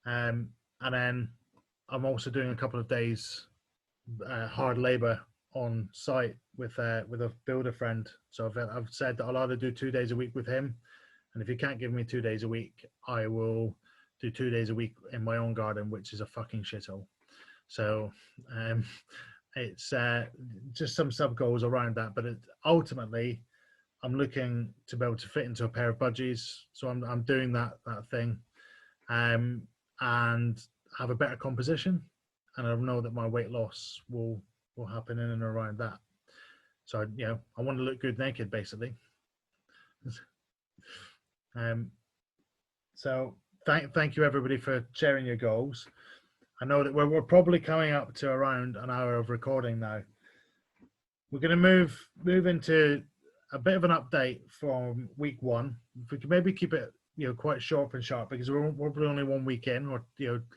and then I'm also doing a couple of days hard labor on site with a builder friend. So I've said that I'll either do 2 days a week with him, and if he can't give me 2 days a week, I will do 2 days a week in my own garden, which is a fucking shithole. So it's just some sub goals around that, but ultimately I'm looking to be able to fit into a pair of budgies. So I'm doing that thing, and have a better composition, and I know that my weight loss will happen in and around that. So I want to look good naked, basically. So thank you everybody for sharing your goals. I know that we're probably coming up to around an hour of recording now. We're going to move into a bit of an update from week 1. If we can maybe keep it quite short and sharp, because we're probably only 1 week in, or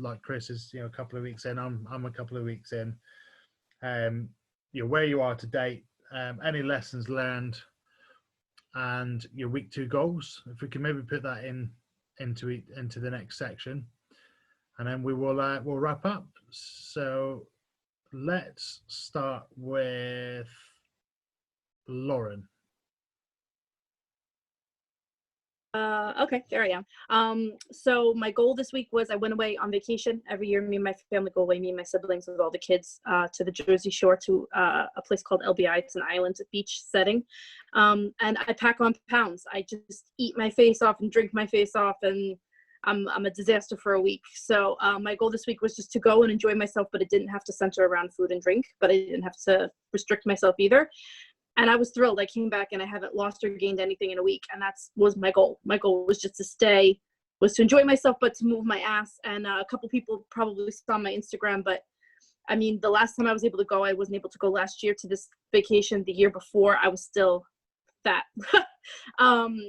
like Chris is a couple of weeks in. I'm a couple of weeks in. Where you are to date, any lessons learned, and your week 2 goals. If we can maybe put that into the next section, and then we'll wrap up. So let's start with Lauren. Okay, there I am. So my goal this week was I went away on vacation. Every year, me and my family go away, me and my siblings with all the kids, to the Jersey Shore, to a place called LBI. It's an island beach setting. And I pack on pounds. I just eat my face off and drink my face off, and I'm a disaster for a week. So my goal this week was just to go and enjoy myself, but it didn't have to center around food and drink, but I didn't have to restrict myself either. And I was thrilled. I came back and I haven't lost or gained anything in a week. And that was my goal. My goal was just to enjoy myself, but to move my ass. And a couple people probably saw my Instagram, but I mean, the last time I was able to go, I wasn't able to go last year to this vacation. The year before, I was still fat.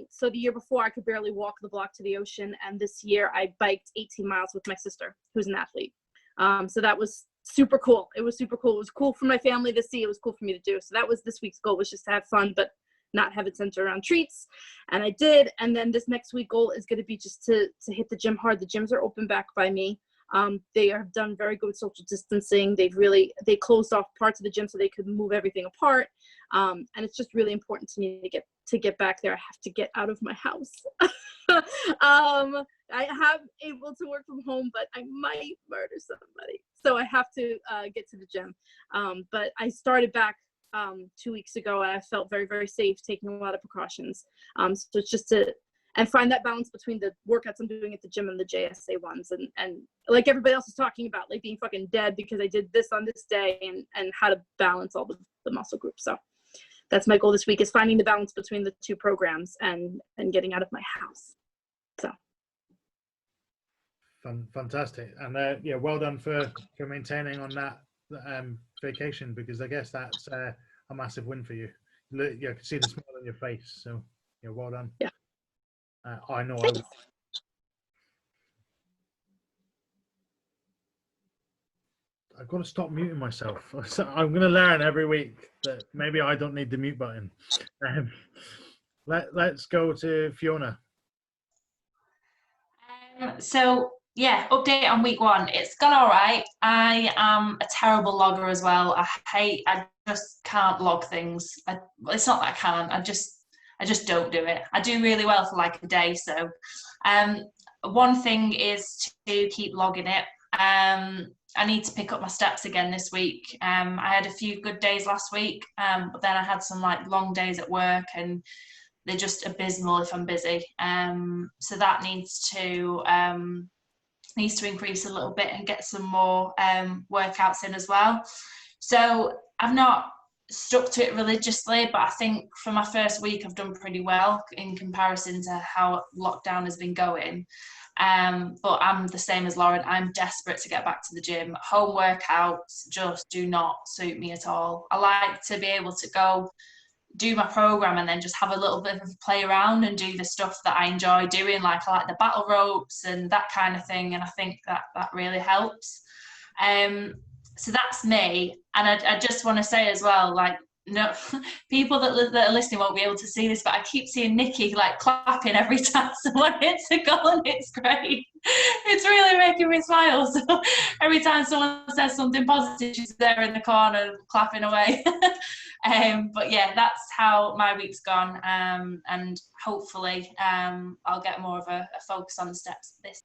So the year before, I could barely walk the block to the ocean. And this year I biked 18 miles with my sister, who's an athlete. So that was super cool. It was super cool. It was cool for my family to see. It was cool for me to do. So that was this week's goal, was just to have fun, but not have it centered around treats. And I did. And then this next week goal is going to be just to hit the gym hard. The gyms are open back by me. They have done very good social distancing. They closed off parts of the gym so they could move everything apart. And it's just really important to me to get back there. I have to get out of my house. I have able to work from home, but I might murder somebody. So I have to get to the gym. But I started back 2 weeks ago, and I felt very, very safe, taking a lot of precautions. So it's just and find that balance between the workouts I'm doing at the gym and the JSA ones, and like everybody else is talking about, like being fucking dead because I did this on this day, and how to balance all the muscle groups. So that's my goal this week, is finding the balance between the 2 programs and getting out of my house. So fantastic. And well done for maintaining on that vacation, because I guess that's a massive win for you. I can see the smile on your face, so well done. Yeah. I know. I Thanks. would. I've got to stop muting myself. So I'm going to learn every week that maybe I don't need the mute button. Um, let's go to Fiona. So yeah, update on week 1. It's gone all right. I am a terrible logger as well. I just can't log things. It's not that I can't. I just don't do it. I do really well for like a day. So, one thing is to keep logging it. I need to pick up my steps again this week. I had a few good days last week, but then I had some like long days at work, and they're just abysmal if I'm busy. So that needs to increase a little bit and get some more workouts in as well. So I've not stuck to it religiously, but I think for my first week I've done pretty well in comparison to how lockdown has been going. But I'm the same as Lauren. I'm desperate to get back to the gym. Home workouts just do not suit me at all. I like to be able to go do my program and then just have a little bit of a play around and do the stuff that I enjoy doing. Like I like the battle ropes and that kind of thing, and I think that really helps. So that's me. And I just want to say as well, like, no, people that are listening won't be able to see this, but I keep seeing Nikki like clapping every time someone hits a goal, and it's great. It's really making me smile. So every time someone says something positive, she's there in the corner clapping away. But yeah, that's how my week's gone, and hopefully I'll get more of a focus on the steps this.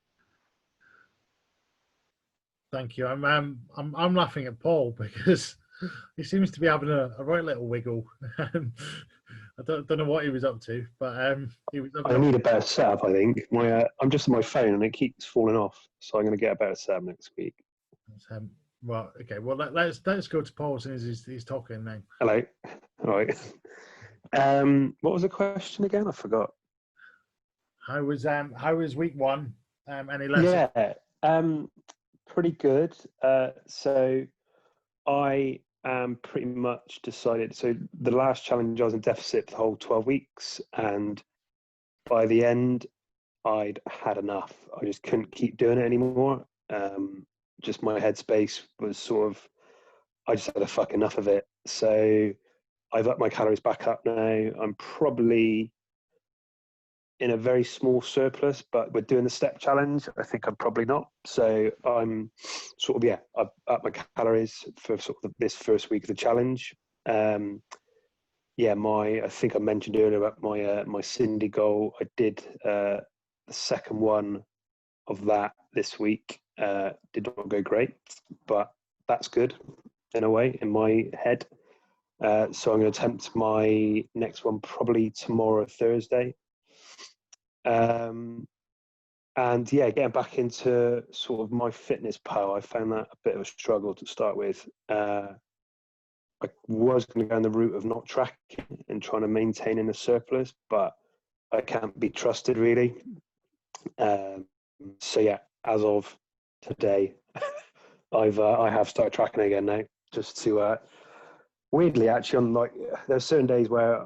Thank you. I'm laughing at Paul because he seems to be having a right little wiggle. I don't know what he was up to, but he was. I need a better setup. I think I'm just on my phone and it keeps falling off. So I'm going to get a better setup next week. Well, okay. Well, let's go to Paul since he's talking now. Hello. All right. What was the question again? I forgot. How was week 1? Any lessons? Yeah. Pretty good. So I am pretty much decided. So the last challenge I was in deficit for the whole 12 weeks, and by the end I'd had enough. I just couldn't keep doing it anymore. Just my headspace was sort of, I just had a fuck enough of it. So I've upped my calories back up now. I'm probably in a very small surplus, but we're doing the step challenge. I think I'm probably not. So I'm sort of, I've upped my calories for sort of this first week of the challenge. I think I mentioned earlier about my Cindy goal. I did the second one of that this week. Did not go great, but that's good in a way in my head. So I'm going to attempt my next one probably tomorrow, Thursday. And yeah, getting back into sort of my fitness pal, I found that a bit of a struggle to start with. I was going to go on the route of not tracking and trying to maintain in a surplus, but I can't be trusted really. So yeah, as of today, I have started tracking again now, just to weirdly actually on like there's certain days where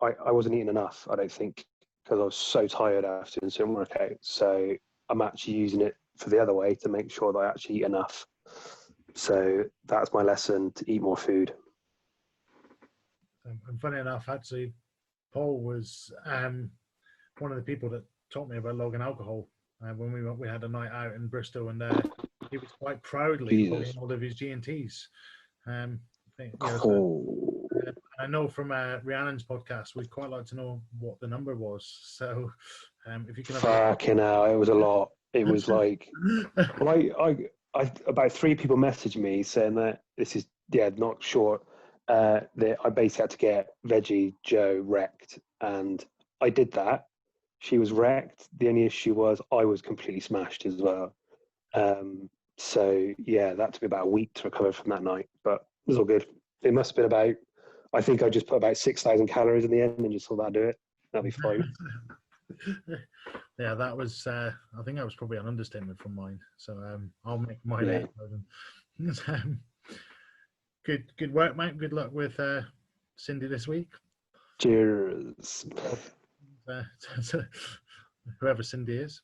I wasn't eating enough, I don't think, because I was so tired after doing certain workouts. So I'm actually using it for the other way to make sure that I actually eat enough. So that's my lesson, to eat more food. And funny enough, actually, Paul was one of the people that taught me about logging alcohol when we had a night out in Bristol, and he was quite proudly logging all of his G&Ts. I know from Rhiannon's podcast, we'd quite like to know what the number was. So if you can have fucking hell, it was a lot. It was like, well, I about 3 people messaged me saying that this is not short. That I basically had to get Veggie Joe wrecked, and I did that. She was wrecked. The only issue was I was completely smashed as well. So yeah, that took me about a week to recover from that night, but it was all good. It must have been about, I think I just put about 6,000 calories in the end and just thought that'd do it. That'll be fine. Yeah, that was, I think that was probably an understatement from mine. So I'll make mine 8,000. Good work, mate. Good luck with Cindy this week. Cheers. Whoever Cindy is.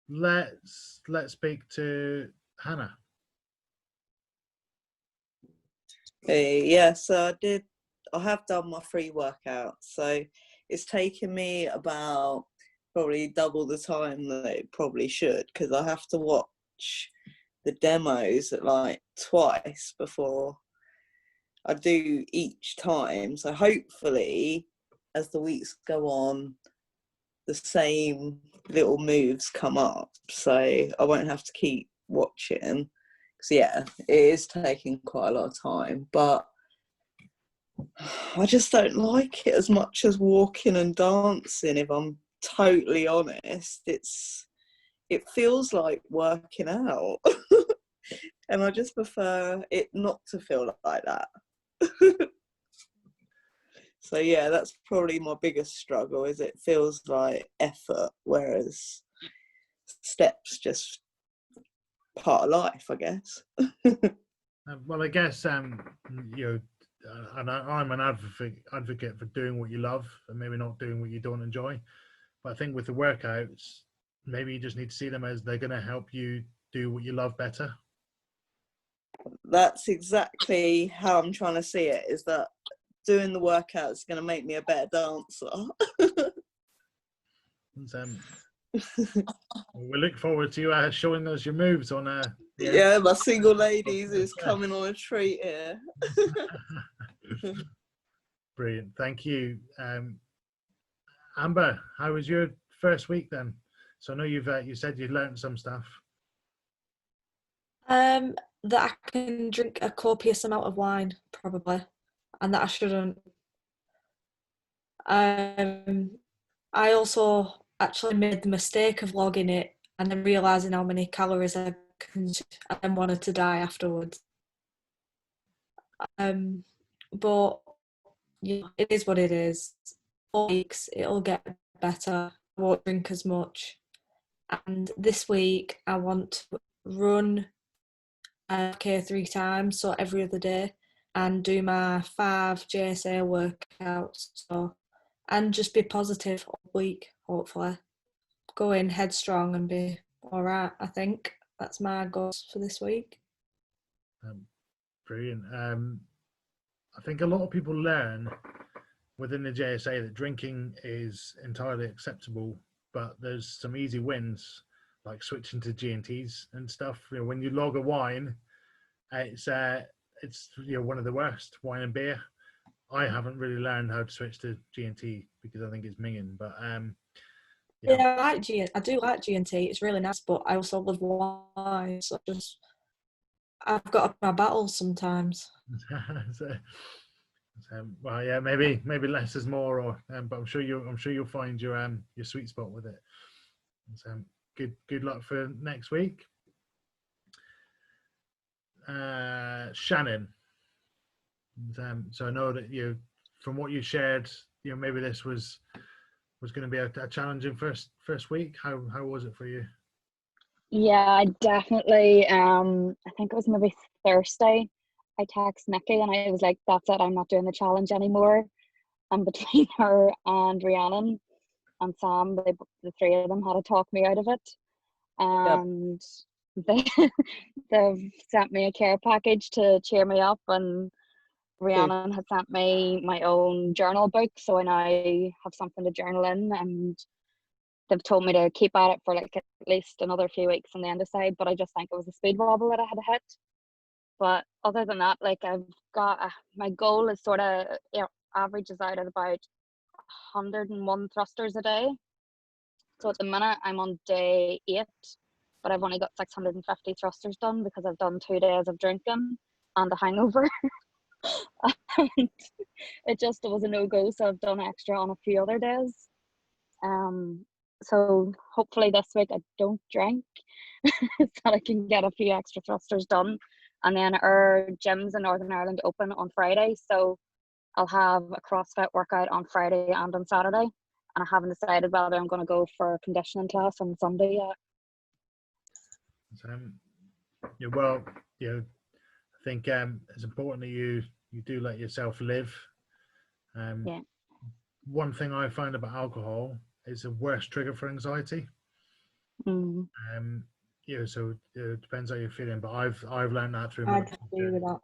Let's speak to Hannah? Yeah, so I have done my free workout. So it's taken me about probably double the time that it probably should, because I have to watch the demos like twice before I do each time. So hopefully, as the weeks go on, the same little moves come up. So I won't have to keep watching. So yeah, it is taking quite a lot of time, but I just don't like it as much as walking and dancing, if I'm totally honest. It feels like working out. And I just prefer it not to feel like that. So yeah, that's probably my biggest struggle, is it feels like effort, whereas steps just part of life, I guess. Well, I guess you know, and I'm an advocate for doing what you love and maybe not doing what you don't enjoy. But I think with the workouts, maybe you just need to see them as they're going to help you do what you love better. That's exactly how I'm trying to see it, is that doing the workout is going to make me a better dancer. And, we look forward to you showing us your moves on yeah, my single ladies is coming on a treat here. Brilliant, thank you. Amber, how was your first week then? So I know you said you learned some stuff. That I can drink a copious amount of wine, probably, and that I shouldn't. I also actually made the mistake of logging it and then realising how many calories I consumed and then wanted to die afterwards. But yeah, it is what it is. 4 weeks, it'll get better. I won't drink as much. And this week, I want to run 3 times, so every other day, and do my 5 JSA workouts. And just be positive all week, hopefully. Go in headstrong and be all right, I think. That's my goals for this week. Brilliant. I think a lot of people learn within the JSA that drinking is entirely acceptable, but there's some easy wins, like switching to G&Ts and stuff. You know, when you log a wine, it's one of the worst, wine and beer. I haven't really learned how to switch to G&T because I think it's minging, but yeah, I do like G&T. It's really nice, but I also love wine. So I've got up my battles sometimes. Well, yeah, maybe less is more, or but I'm sure you'll find your sweet spot with it. So, good luck for next week. Shannon. So I know that from what you shared, maybe this was going to be a challenging first week. How was it for you? Yeah, definitely. I think it was maybe Thursday. I texted Nikki and I was like, "That's it. I'm not doing the challenge anymore." And between her and Rhiannon and Sam, the 3 of them had to talk me out of it. And they've sent me a care package to cheer me up, and Rhiannon had sent me my own journal book, so I now have something to journal in, and they've told me to keep at it for like at least another few weeks and then decide. But I just think it was a speed wobble that I had hit. But other than that, like I've got my goal is sort of averages out at about 101 thrusters a day. So at the minute I'm on day 8, but I've only got 650 thrusters done because I've done 2 days of drinking and a hangover. And it just was a no-go, so I've done extra on a few other days. So hopefully this week I don't drink so I can get a few extra thrusters done. And then our gyms in Northern Ireland open on Friday, so I'll have a CrossFit workout on Friday and on Saturday, and I haven't decided whether I'm going to go for a conditioning class on Sunday yet. Well, I think it's important that you do let yourself live. Yeah. One thing I find about alcohol is a worse trigger for anxiety. so it depends how you're feeling, but I've learned that through I my agree with that.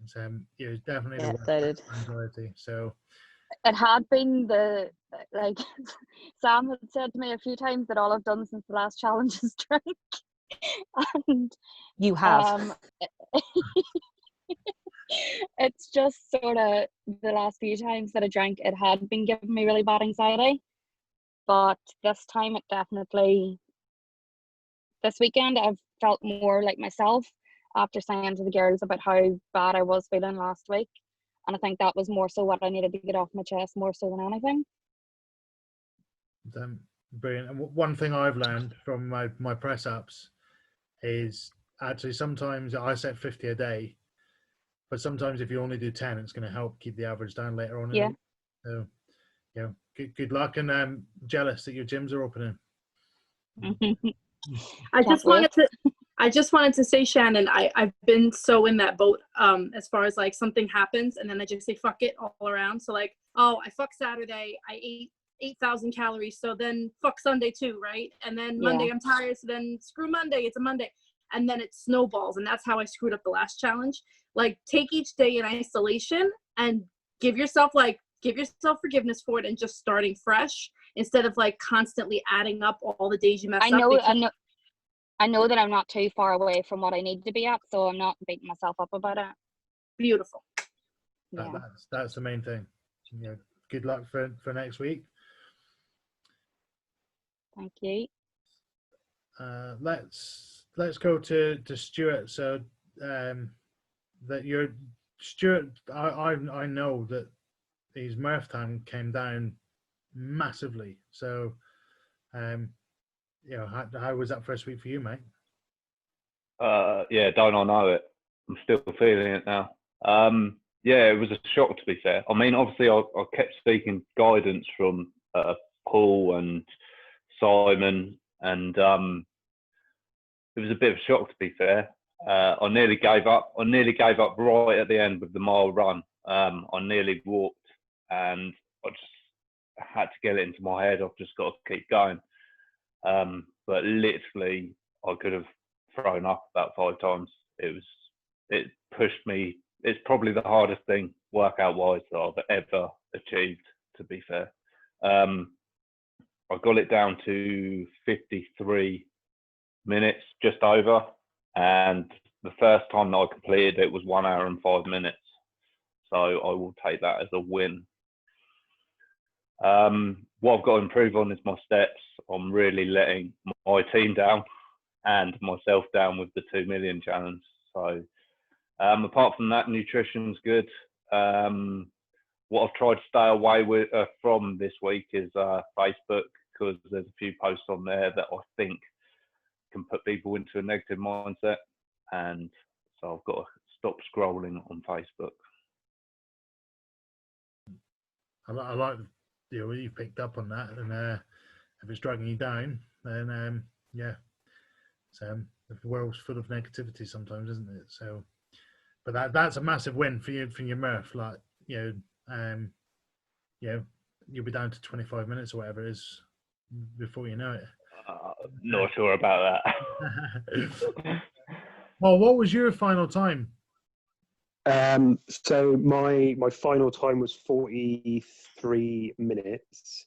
it's, it's definitely Yeah, the worst so did. anxiety. So It had been like Sam had said to me a few times that all I've done since the last challenge is drink. And You have. it's just sort of the last few times that I drank, it had been giving me really bad anxiety. But this time it definitely, this weekend I've felt more like myself after saying to the girls about how bad I was feeling last week. And I think that was more so what I needed to get off my chest more so than anything. Brilliant. And one thing I've learned from my press ups is actually sometimes I set 50 a day, but sometimes if you only do 10, it's going to help keep the average down later on. Yeah. So, good luck, and jealous that your gyms are opening. I just wanted to say, Shannon, I've been so in that boat as far as like something happens and then I just say fuck it all around. So like, oh, I fuck Saturday, I ate 8,000 calories, so then fuck Sunday too, right? And then Monday I'm tired, so then screw Monday, it's a Monday. And then it snowballs, and that's how I screwed up the last challenge. Like, take each day in isolation and give yourself forgiveness for it and just starting fresh instead of like constantly adding up all the days you mess I know that I'm not too far away from what I need to be at, so I'm not beating myself up about it. Beautiful. Yeah. That's the main thing. Good luck for next week. Thank you. Let's go to Stuart. So that you're Stuart, I know that his Murph time came down massively. So how was that first week for you, mate? Don't I know it? I'm still feeling it now. It was a shock, to be fair. I mean, obviously, I kept seeking guidance from Paul and Simon, and it was a bit of a shock, to be fair. I nearly gave up. I nearly gave up right at the end with the mile run. I nearly walked, and I just had to get it into my head. I've just got to keep going. But literally, I could have thrown up about 5 times. It pushed me. It's probably the hardest thing workout-wise that I've ever achieved, to be fair. I got it down to 53 minutes, just over, and the first time that I completed it was 1 hour and 5 minutes. So I will take that as a win. What I've got to improve on is my steps. I'm really letting my team down and myself down with the 2 million challenge. So apart from that, nutrition's good. What I've tried to stay away from this week is Facebook, because there's a few posts on there that I think can put people into a negative mindset, and so I've got to stop scrolling on Facebook. I like you picked up on that, and if it's dragging you down, then so the world's full of negativity sometimes, isn't it? So, but that's a massive win for you, for your Murph. Like you'll be down to 25 minutes or whatever it is before you know it. Not sure about that. Well, what was your final time? So my final time was 43 minutes,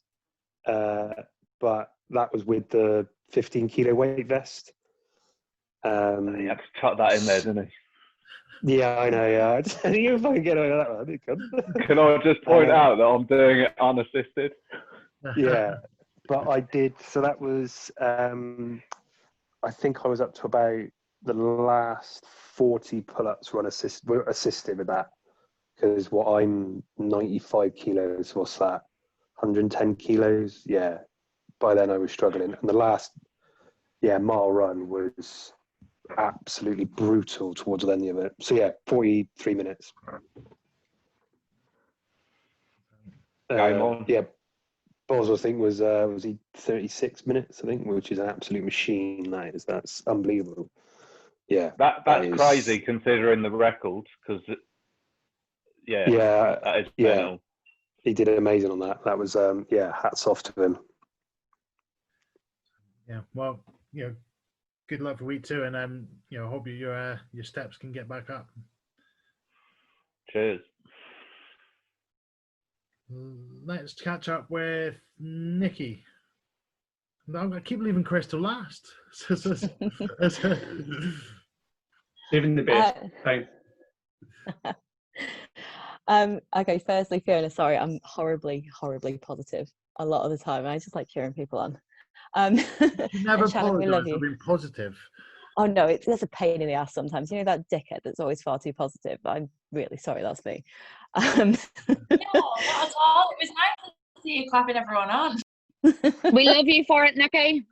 but that was with the 15 kilo weight vest. He had to tuck that in there, didn't he? Yeah, I know. Yeah, you fucking get away with that one. Can I just point out that I'm doing it unassisted? Yeah, but I did. So that was, I think I was up to about the last 40 pull-ups were assisted with that, because I'm 95 kilos. What's that? 110 kilos. Yeah. By then I was struggling, and the last mile run was absolutely brutal towards the end of it. So 43 minutes. Game on. Yeah, Boz I think was he 36 minutes, I think, which is an absolute machine. That's unbelievable. Yeah, that's crazy considering the records, because that is mental. He did amazing on that. That was hats off to him. Yeah, well, good luck for week 2, and hope your steps can get back up. Cheers. Let's catch up with Nikki. I keep leaving Chris till last. Saving the best. Fine. Okay, firstly, Fiona, sorry, I'm horribly positive a lot of the time. I just like cheering people on. You never Shannon, we love apologise for you. being positive. Oh no, it's a pain in the ass sometimes. You know that dickhead that's always far too positive. I'm really sorry, that's me. No, not at all. It was nice to see you clapping everyone on. We love you for it, Nikki.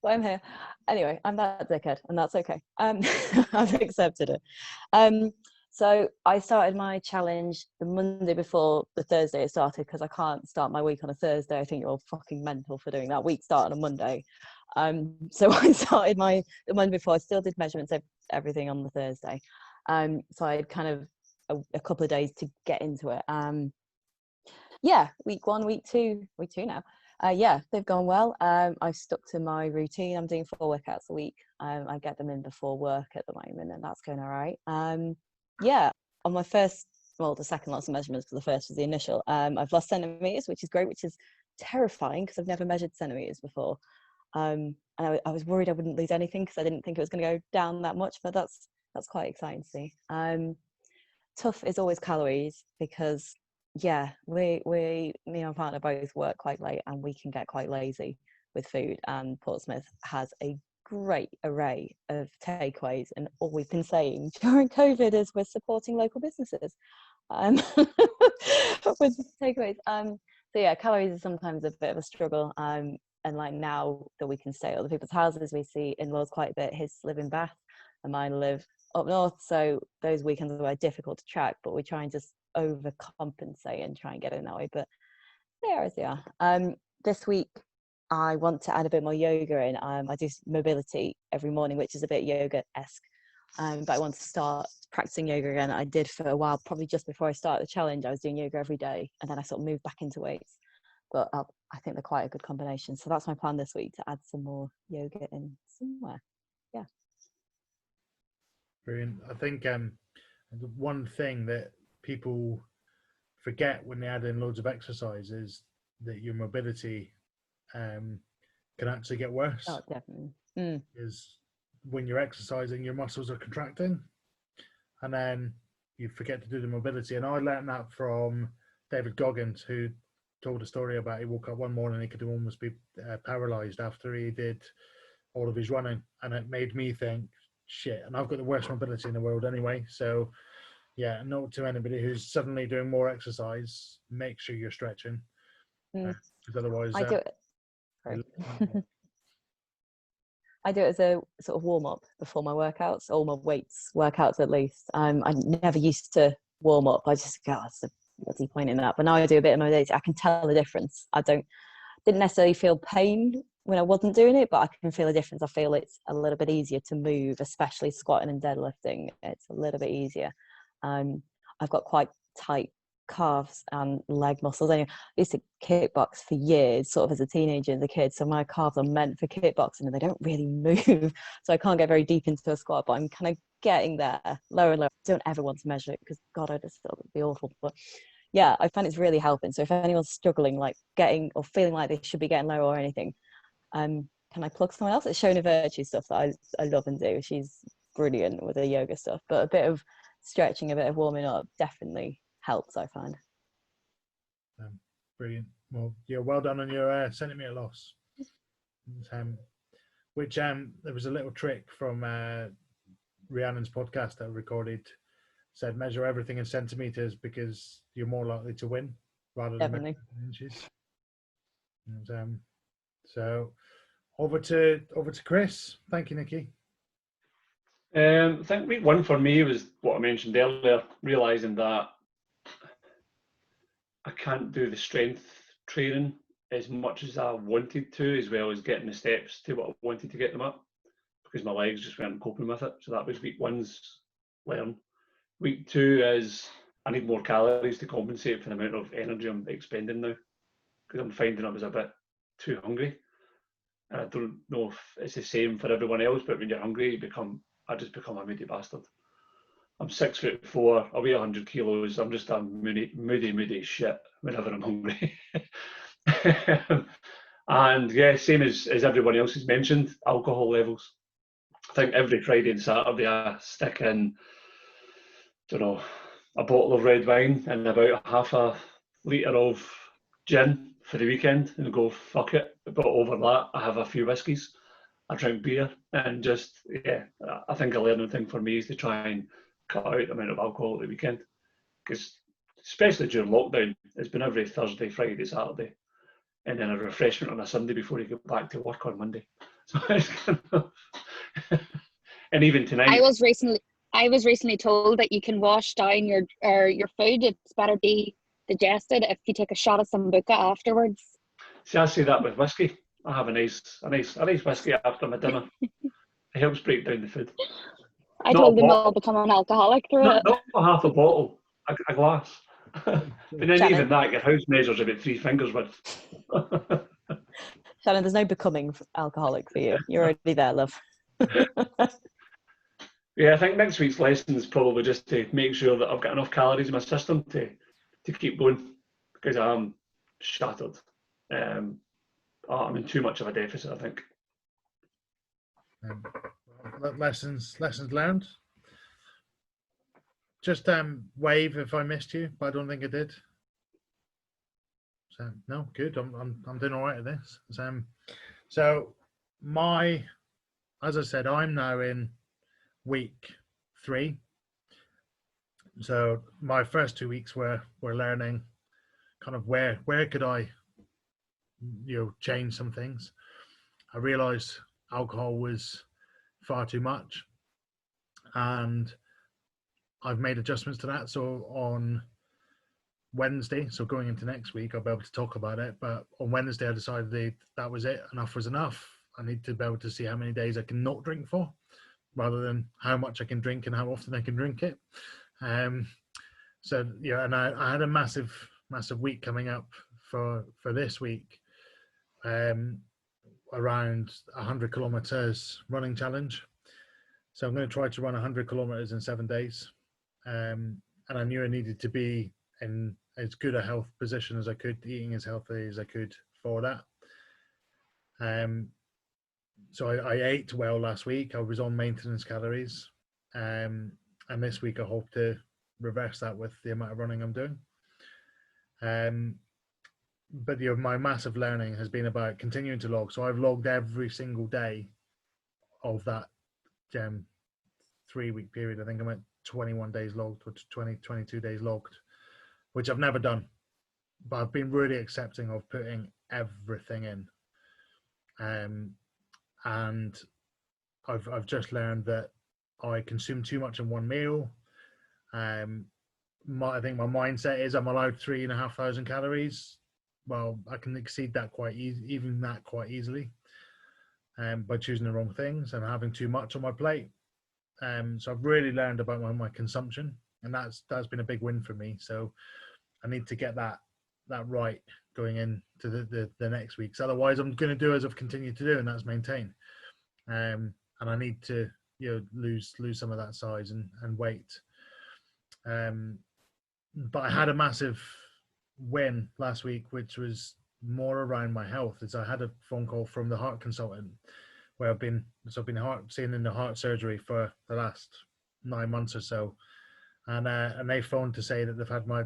Well, I'm here. Anyway, I'm that dickhead, and that's okay. I've accepted it. So I started my challenge the Monday before the Thursday it started, because I can't start my week on a Thursday. I think you're all fucking mental for doing that. Week start on a Monday. So I started the Monday before. I still did measurements, everything on the Thursday. So I had kind of a couple of days to get into it. Yeah, week 1, week 2 now. Yeah, they've gone well. I've stuck to my routine. I'm doing 4 workouts a week. I get them in before work at the moment, and that's going all right. Yeah, on my the second lots of measurements, because the first was the initial. I've lost centimeters, which is great, which is terrifying because I've never measured centimeters before. And I was worried I wouldn't lose anything because I didn't think it was going to go down that much, but that's quite exciting to see. Tough is always calories, because yeah, me and my partner both work quite late, and we can get quite lazy with food, and Portsmouth has a great array of takeaways, and all we've been saying during COVID is we're supporting local businesses with takeaways. So yeah, calories is sometimes a bit of a struggle. And like now that we can stay at other people's houses, we see in-laws quite a bit. His live in Bath and mine live up north, so those weekends are difficult to track, but we try and just overcompensate and try and get in that way. But they are as they are. This week I want to add a bit more yoga in. I do mobility every morning, which is a bit yoga-esque, but I want to start practicing yoga again. I did for a while, probably just before I started the challenge. I was doing yoga every day, and then I sort of moved back into weights, but I think they're quite a good combination. So that's my plan this week, to add some more yoga in somewhere. Yeah. Brilliant. I think the one thing that people forget when they add in loads of exercise is that your mobility can actually get worse. Oh, definitely. Is when you're exercising, your muscles are contracting, and then you forget to do the mobility. And I learned that from David Goggins, who told a story about he woke up one morning, he could almost be paralyzed after he did all of his running, and it made me think, shit, and I've got the worst mobility in the world anyway. So yeah, note to anybody who's suddenly doing more exercise, make sure you're stretching, because otherwise I do it. I do it as a sort of warm up before my workouts, all my weights workouts at least. I never used to warm up. I just go, what's the point in that? But now I do a bit of mobility. I can tell the difference. I didn't necessarily feel pain when I wasn't doing it, but I can feel a difference. I feel it's a little bit easier to move, especially squatting and deadlifting. It's a little bit easier. I've got quite tight calves and leg muscles. I used to kickbox for years, sort of as a teenager and as a kid, so my calves are meant for kickboxing and they don't really move, so I can't get very deep into a squat, but I'm kind of getting there, lower and lower. I don't ever want to measure it because God, I just thought it would be awful, but yeah, I find it's really helping. So if anyone's struggling, like getting or feeling like they should be getting lower or anything, can I plug someone else? It's Shona Virtue stuff that I love and do. She's brilliant with the yoga stuff, but a bit of stretching, a bit of warming up definitely helps, I find. Brilliant. Well, yeah, well done on your centimetre loss. Which there was a little trick from Rhiannon's podcast that I recorded, said measure everything in centimetres because you're more likely to win rather than in inches. And, so over to Chris. Thank you, Nikki. I think week 1 for me was what I mentioned earlier, realising that I can't do the strength training as much as I wanted to, as well as getting the steps to what I wanted to get them up, because my legs just weren't coping with it. So that was week 1's learn. Week 2 is I need more calories to compensate for the amount of energy I'm expending now, because I'm finding I was a bit too hungry. And I don't know if it's the same for everyone else, but when you're hungry, I just become a moody bastard. I'm 6'4", I weigh 100 kilos. I'm just a moody shit whenever I'm hungry. And yeah, same as everyone else has mentioned, alcohol levels. I think every Friday and Saturday I stick in, don't know, a bottle of red wine and about half a litre of gin for the weekend and go, fuck it. But over that, I have a few whiskies, I drink beer, and just, yeah, I think a learning thing for me is to try and cut out the amount of alcohol at the weekend. Because, especially during lockdown, it's been every Thursday, Friday, Saturday, and then a refreshment on a Sunday before you get back to work on Monday. So it's kind of and even tonight. I was recently told that you can wash down your food. It's better be digested if you take a shot of Sambuca afterwards. See, I say that with whiskey. I have a nice whiskey after my dinner. It helps break down the food. I told them I'll become an alcoholic through it. Not half a bottle, a glass. But then Shannon. even that, your house measures about 3 fingers worth. Shannon, there's no becoming alcoholic for you. You're already there, love. Yeah, I think next week's lesson is probably just to make sure that I've got enough calories in my system to keep going, because I'm shattered. I'm in too much of a deficit, I think. Lessons learned. Just wave if I missed you, but I don't think I did. So no, good. I'm doing all right at this. So as I said, I'm now in week 3. So my first 2 weeks were learning kind of where could I change some things. I realized alcohol was far too much, and I've made adjustments to that. So on Wednesday, so going into next week, I'll be able to talk about it. But on Wednesday, I decided that was it. Enough was enough. I need to be able to see how many days I can not drink for, rather than how much I can drink and how often I can drink it. So yeah, and I had a massive week coming up for this week, around 100 kilometers running challenge. So I'm going to try to run 100 kilometers in 7 days. And I knew I needed to be in as good a health position as I could, eating as healthy as I could for that. So I ate well last week. I was on maintenance calories. And this week I hope to reverse that with the amount of running I'm doing. But my massive learning has been about continuing to log. So I've logged every single day of that 3-week period. I think I'm at 21 days logged, or 22 days logged, which I've never done. But I've been really accepting of putting everything in. And I've just learned that I consume too much in one meal. I think my mindset is I'm allowed 3,500 calories. Well, I can exceed that quite easily, by choosing the wrong things and having too much on my plate. So I've really learned about my consumption, and that's been a big win for me. So I need to get that right going into the next weeks. Otherwise, I'm going to do as I've continued to do, and that's maintain. And I need to lose some of that size and weight. But I had a massive win last week, which was more around my health. Is I had a phone call from the heart consultant, where I've been seeing in the heart surgery for the last 9 months or so, and they phoned to say that they've had my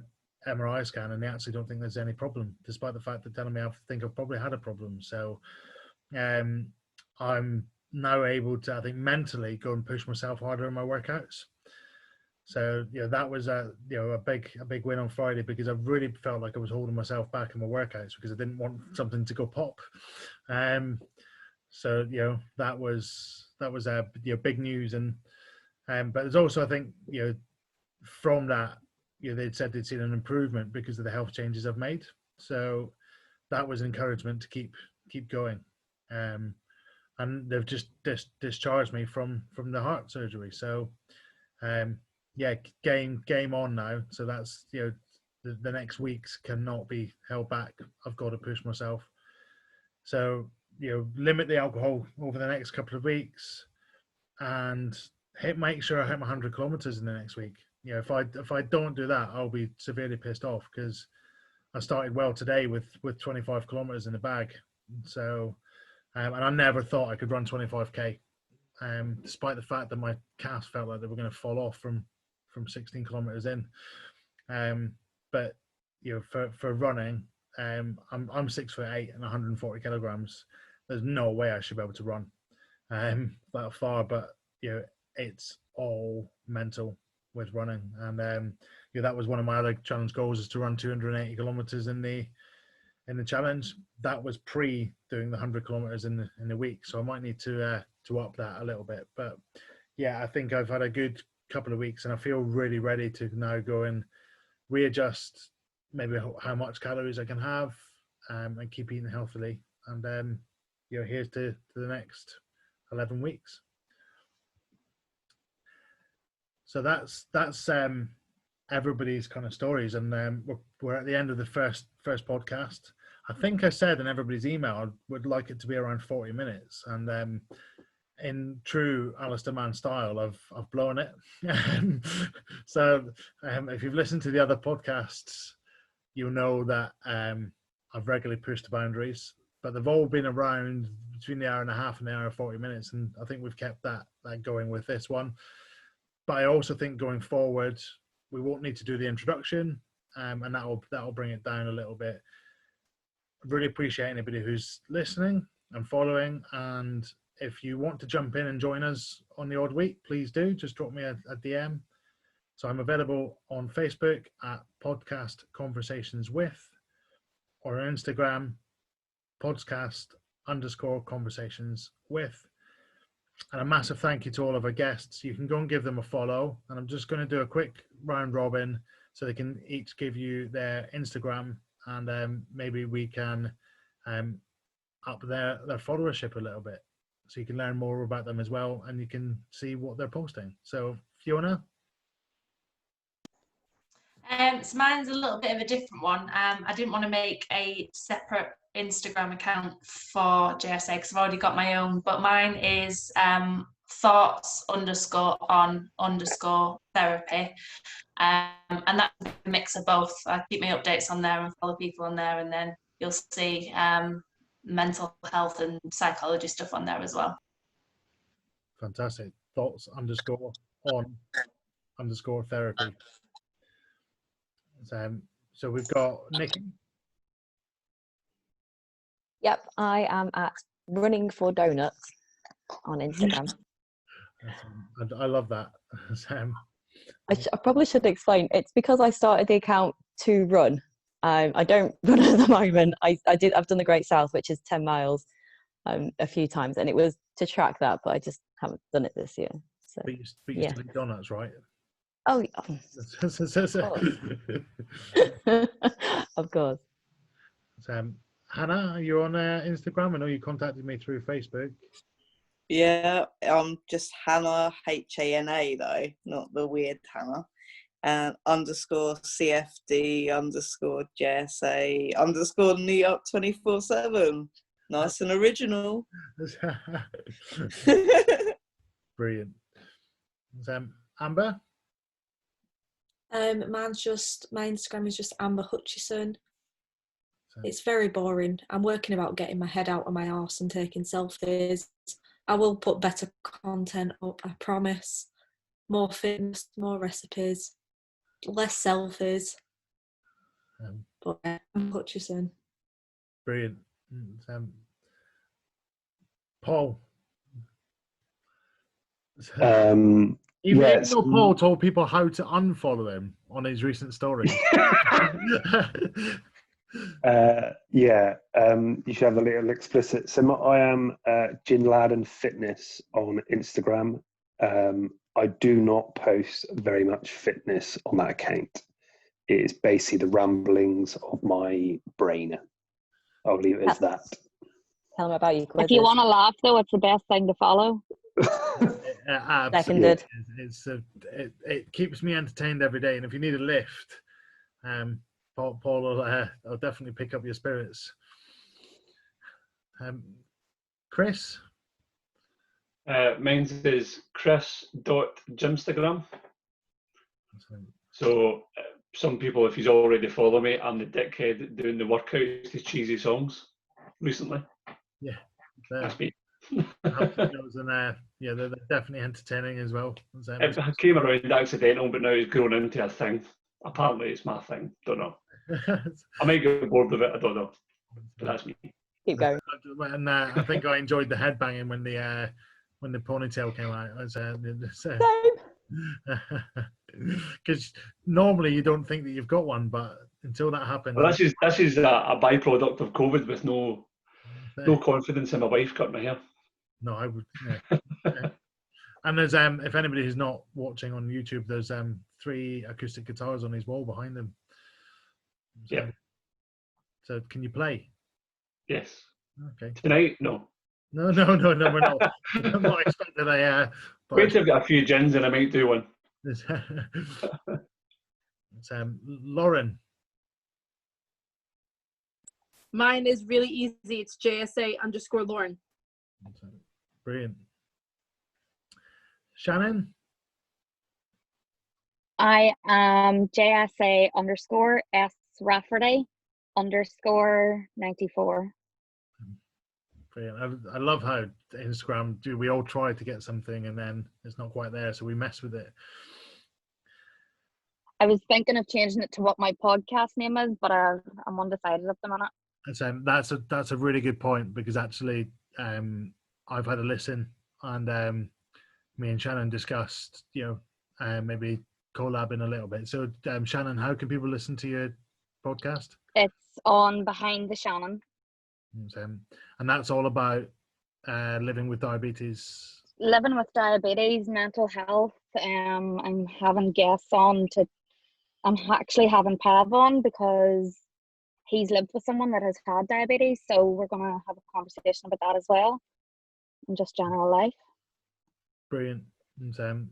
MRI scan and they actually don't think there's any problem, despite the fact that telling me I think I've probably had a problem. So I'm now able to, I think, mentally go and push myself harder in my workouts. So that was a big win on Friday, because I really felt like I was holding myself back in my workouts because I didn't want something to go pop. So that was big news, and but there's also, I think, from that, they'd said they'd seen an improvement because of the health changes I've made. So that was encouragement to keep going. And they've just discharged me from the heart surgery. So game on now. So that's the next weeks cannot be held back. I've got to push myself. So limit the alcohol over the next couple of weeks, and make sure I hit my 100 kilometers in the next week. If I don't do that, I'll be severely pissed off, because I started well today with 25 kilometers in the bag. So, and I never thought I could run 25k, despite the fact that my calves felt like they were going to fall off from 16 kilometers in. But for running, I'm 6'8" and 140 kilograms. There's no way I should be able to run that far. But it's all mental with running, and that was one of my other challenge goals, is to run 280 kilometers in the challenge. That was pre doing the 100 kilometers in the week, so I might need to up that a little bit. But yeah, I think I've had a good couple of weeks, and I feel really ready to now go and readjust maybe how much calories I can have, and keep eating healthily. And here's to the next 11 weeks. So that's everybody's kind of stories, and we're at the end of the first podcast. I think I said in everybody's email I would like it to be around 40 minutes, and in true Alistair Mann style, I've blown it. So if you've listened to the other podcasts, you'll know that I've regularly pushed the boundaries, but they've all been around between the hour and a half and the hour and 40 minutes, and I think we've kept that going with this one. But I also think going forward, we won't need to do the introduction, and that'll bring it down a little bit. Really appreciate anybody who's listening and following, and if you want to jump in and join us on the odd week, please do. Just drop me a DM. So I'm available on Facebook at Podcast Conversations With, or on Instagram, podcast_conversations with. And a massive thank you to all of our guests. You can go and give them a follow, and I'm just going to do a quick round robin so they can each give you their Instagram, and maybe we can up their followership a little bit, so you can learn more about them as well, and you can see what they're posting. So Fiona? So mine's a little bit of a different one. I didn't want to make a separate Instagram account for JSA because I've already got my own, but mine is thoughts_on_therapy. And that's a mix of both. I keep my updates on there and follow people on there, and then you'll see mental health and psychology stuff on there as well. Fantastic. Thoughts_on_therapy. So we've got Nikki. Yep, I am at Running for Donuts on Instagram. I love that. I probably should explain. It's because I started the account to run. I don't run at the moment. I've done the Great South, which is 10 miles, a few times, and it was to track that, but I just haven't done it this year. So, but you still eat donuts, right? Oh, yeah. Of course. Hannah, are you on Instagram? I know you contacted me through Facebook. Yeah, I'm just Hannah, HANA though, not the weird Hannah. And _CFD_JSA New York 24/7. Nice and original. Brilliant. Amber? My Instagram is just Amber Hutchison. It's very boring. I'm working about getting my head out of my arse and taking selfies. I will put better content up, I promise. More fitness, more recipes, less selfies. But I'm Hutchison. Brilliant. Paul? Even though Paul told people how to unfollow him on his recent stories. You should have a little explicit. So I am Gin Laden Fitness on Instagram. I do not post very much fitness on that account. It is basically the ramblings of my brain. I'll leave it as that. Tell them about you. If you want to laugh, though, it's the best thing to follow. Seconded. It keeps me entertained every day, and if you need a lift, Paul will I'll definitely pick up your spirits. Chris? Mine is Chris.Gymstagram. So some people, if you already follow me, I'm the dickhead doing the workouts to cheesy songs recently. Yeah, That's me. those and yeah, they're definitely entertaining as well. It came around accidental, but now it's grown into a thing. Apparently, it's my thing. Don't know. I might get bored with it. I don't know. But that's me. Keep going. And I think I enjoyed the headbanging when the ponytail came out. Because normally you don't think that you've got one, but until that happened. Well, this is a byproduct of COVID with no confidence in my wife cutting my hair. No, I would. Yeah. And there's if anybody who's not watching on YouTube, there's 3 acoustic guitars on his wall behind him. So, yeah. So can you play? Yes. Okay. Tonight? No. No, we're not. I'm not expecting Wait till I've got a few gins and I might do one. It's Lauren. Mine is really easy. It's JSA_Lauren. Brilliant. Shannon? I am JSA_S Rafferty_94. Brilliant. I love how Instagram we all try to get something and then it's not quite there, so we mess with it. I was thinking of changing it to what my podcast name is, but I'm undecided at the minute. That's a really good point, because actually I've had a listen and me and Shannon discussed maybe collabing a little bit. So Shannon, how can people listen to your podcast? It's on Behind the Shannon. And that's all about living with diabetes. Living with diabetes, mental health. I'm having guests on I'm actually having Pav on because he's lived with someone that has had diabetes. So we're going to have a conversation about that as well, and just general life. Brilliant. And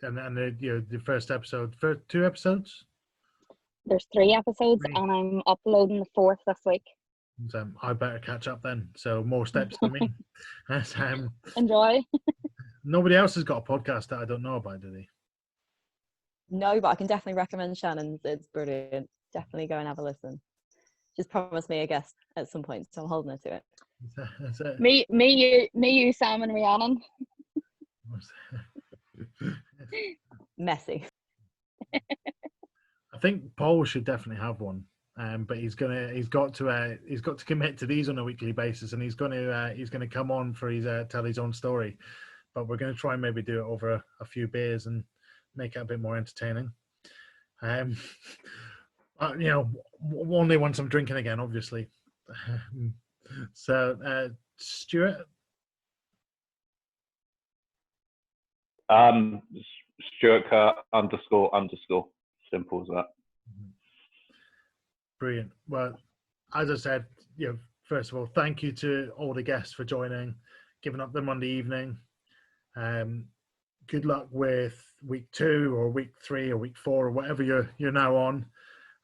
the first episode, first 2 episodes? There's 3 episodes, and I'm uploading the 4th this week. I better catch up then. So more steps for me. Enjoy. Nobody else has got a podcast that I don't know about, do they? No, but I can definitely recommend Shannon's. It's brilliant. Definitely go and have a listen. She's promised me a guest at some point, so I'm holding her to it. That's it. Me, you, Sam, and Rhiannon. Messy. I think Paul should definitely have one, but he's got to commit to these on a weekly basis, and he's going to come on for his tell his own story. But we're going to try and maybe do it over a few beers and make it a bit more entertaining. Only once I'm drinking again, obviously. So, Stuart. Stuart Kerr __. Simple as that. Brilliant. Well, as I said, first of all, thank you to all the guests for joining, giving up the Monday evening. Good luck with week 2 or week 3 or week 4 or whatever you're now on.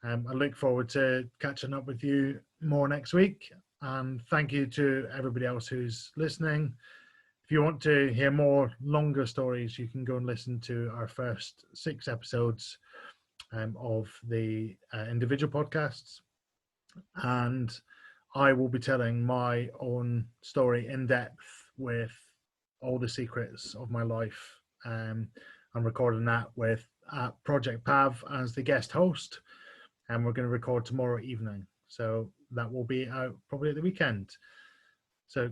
I look forward to catching up with you more next week. And thank you to everybody else who's listening. If you want to hear more longer stories, you can go and listen to our first 6 episodes of the individual podcasts. And I will be telling my own story in depth with all the secrets of my life. I'm recording that with Project Pav as the guest host, and we're going to record tomorrow evening. So that will be out probably at the weekend. So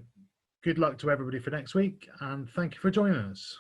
good luck to everybody for next week, and thank you for joining us.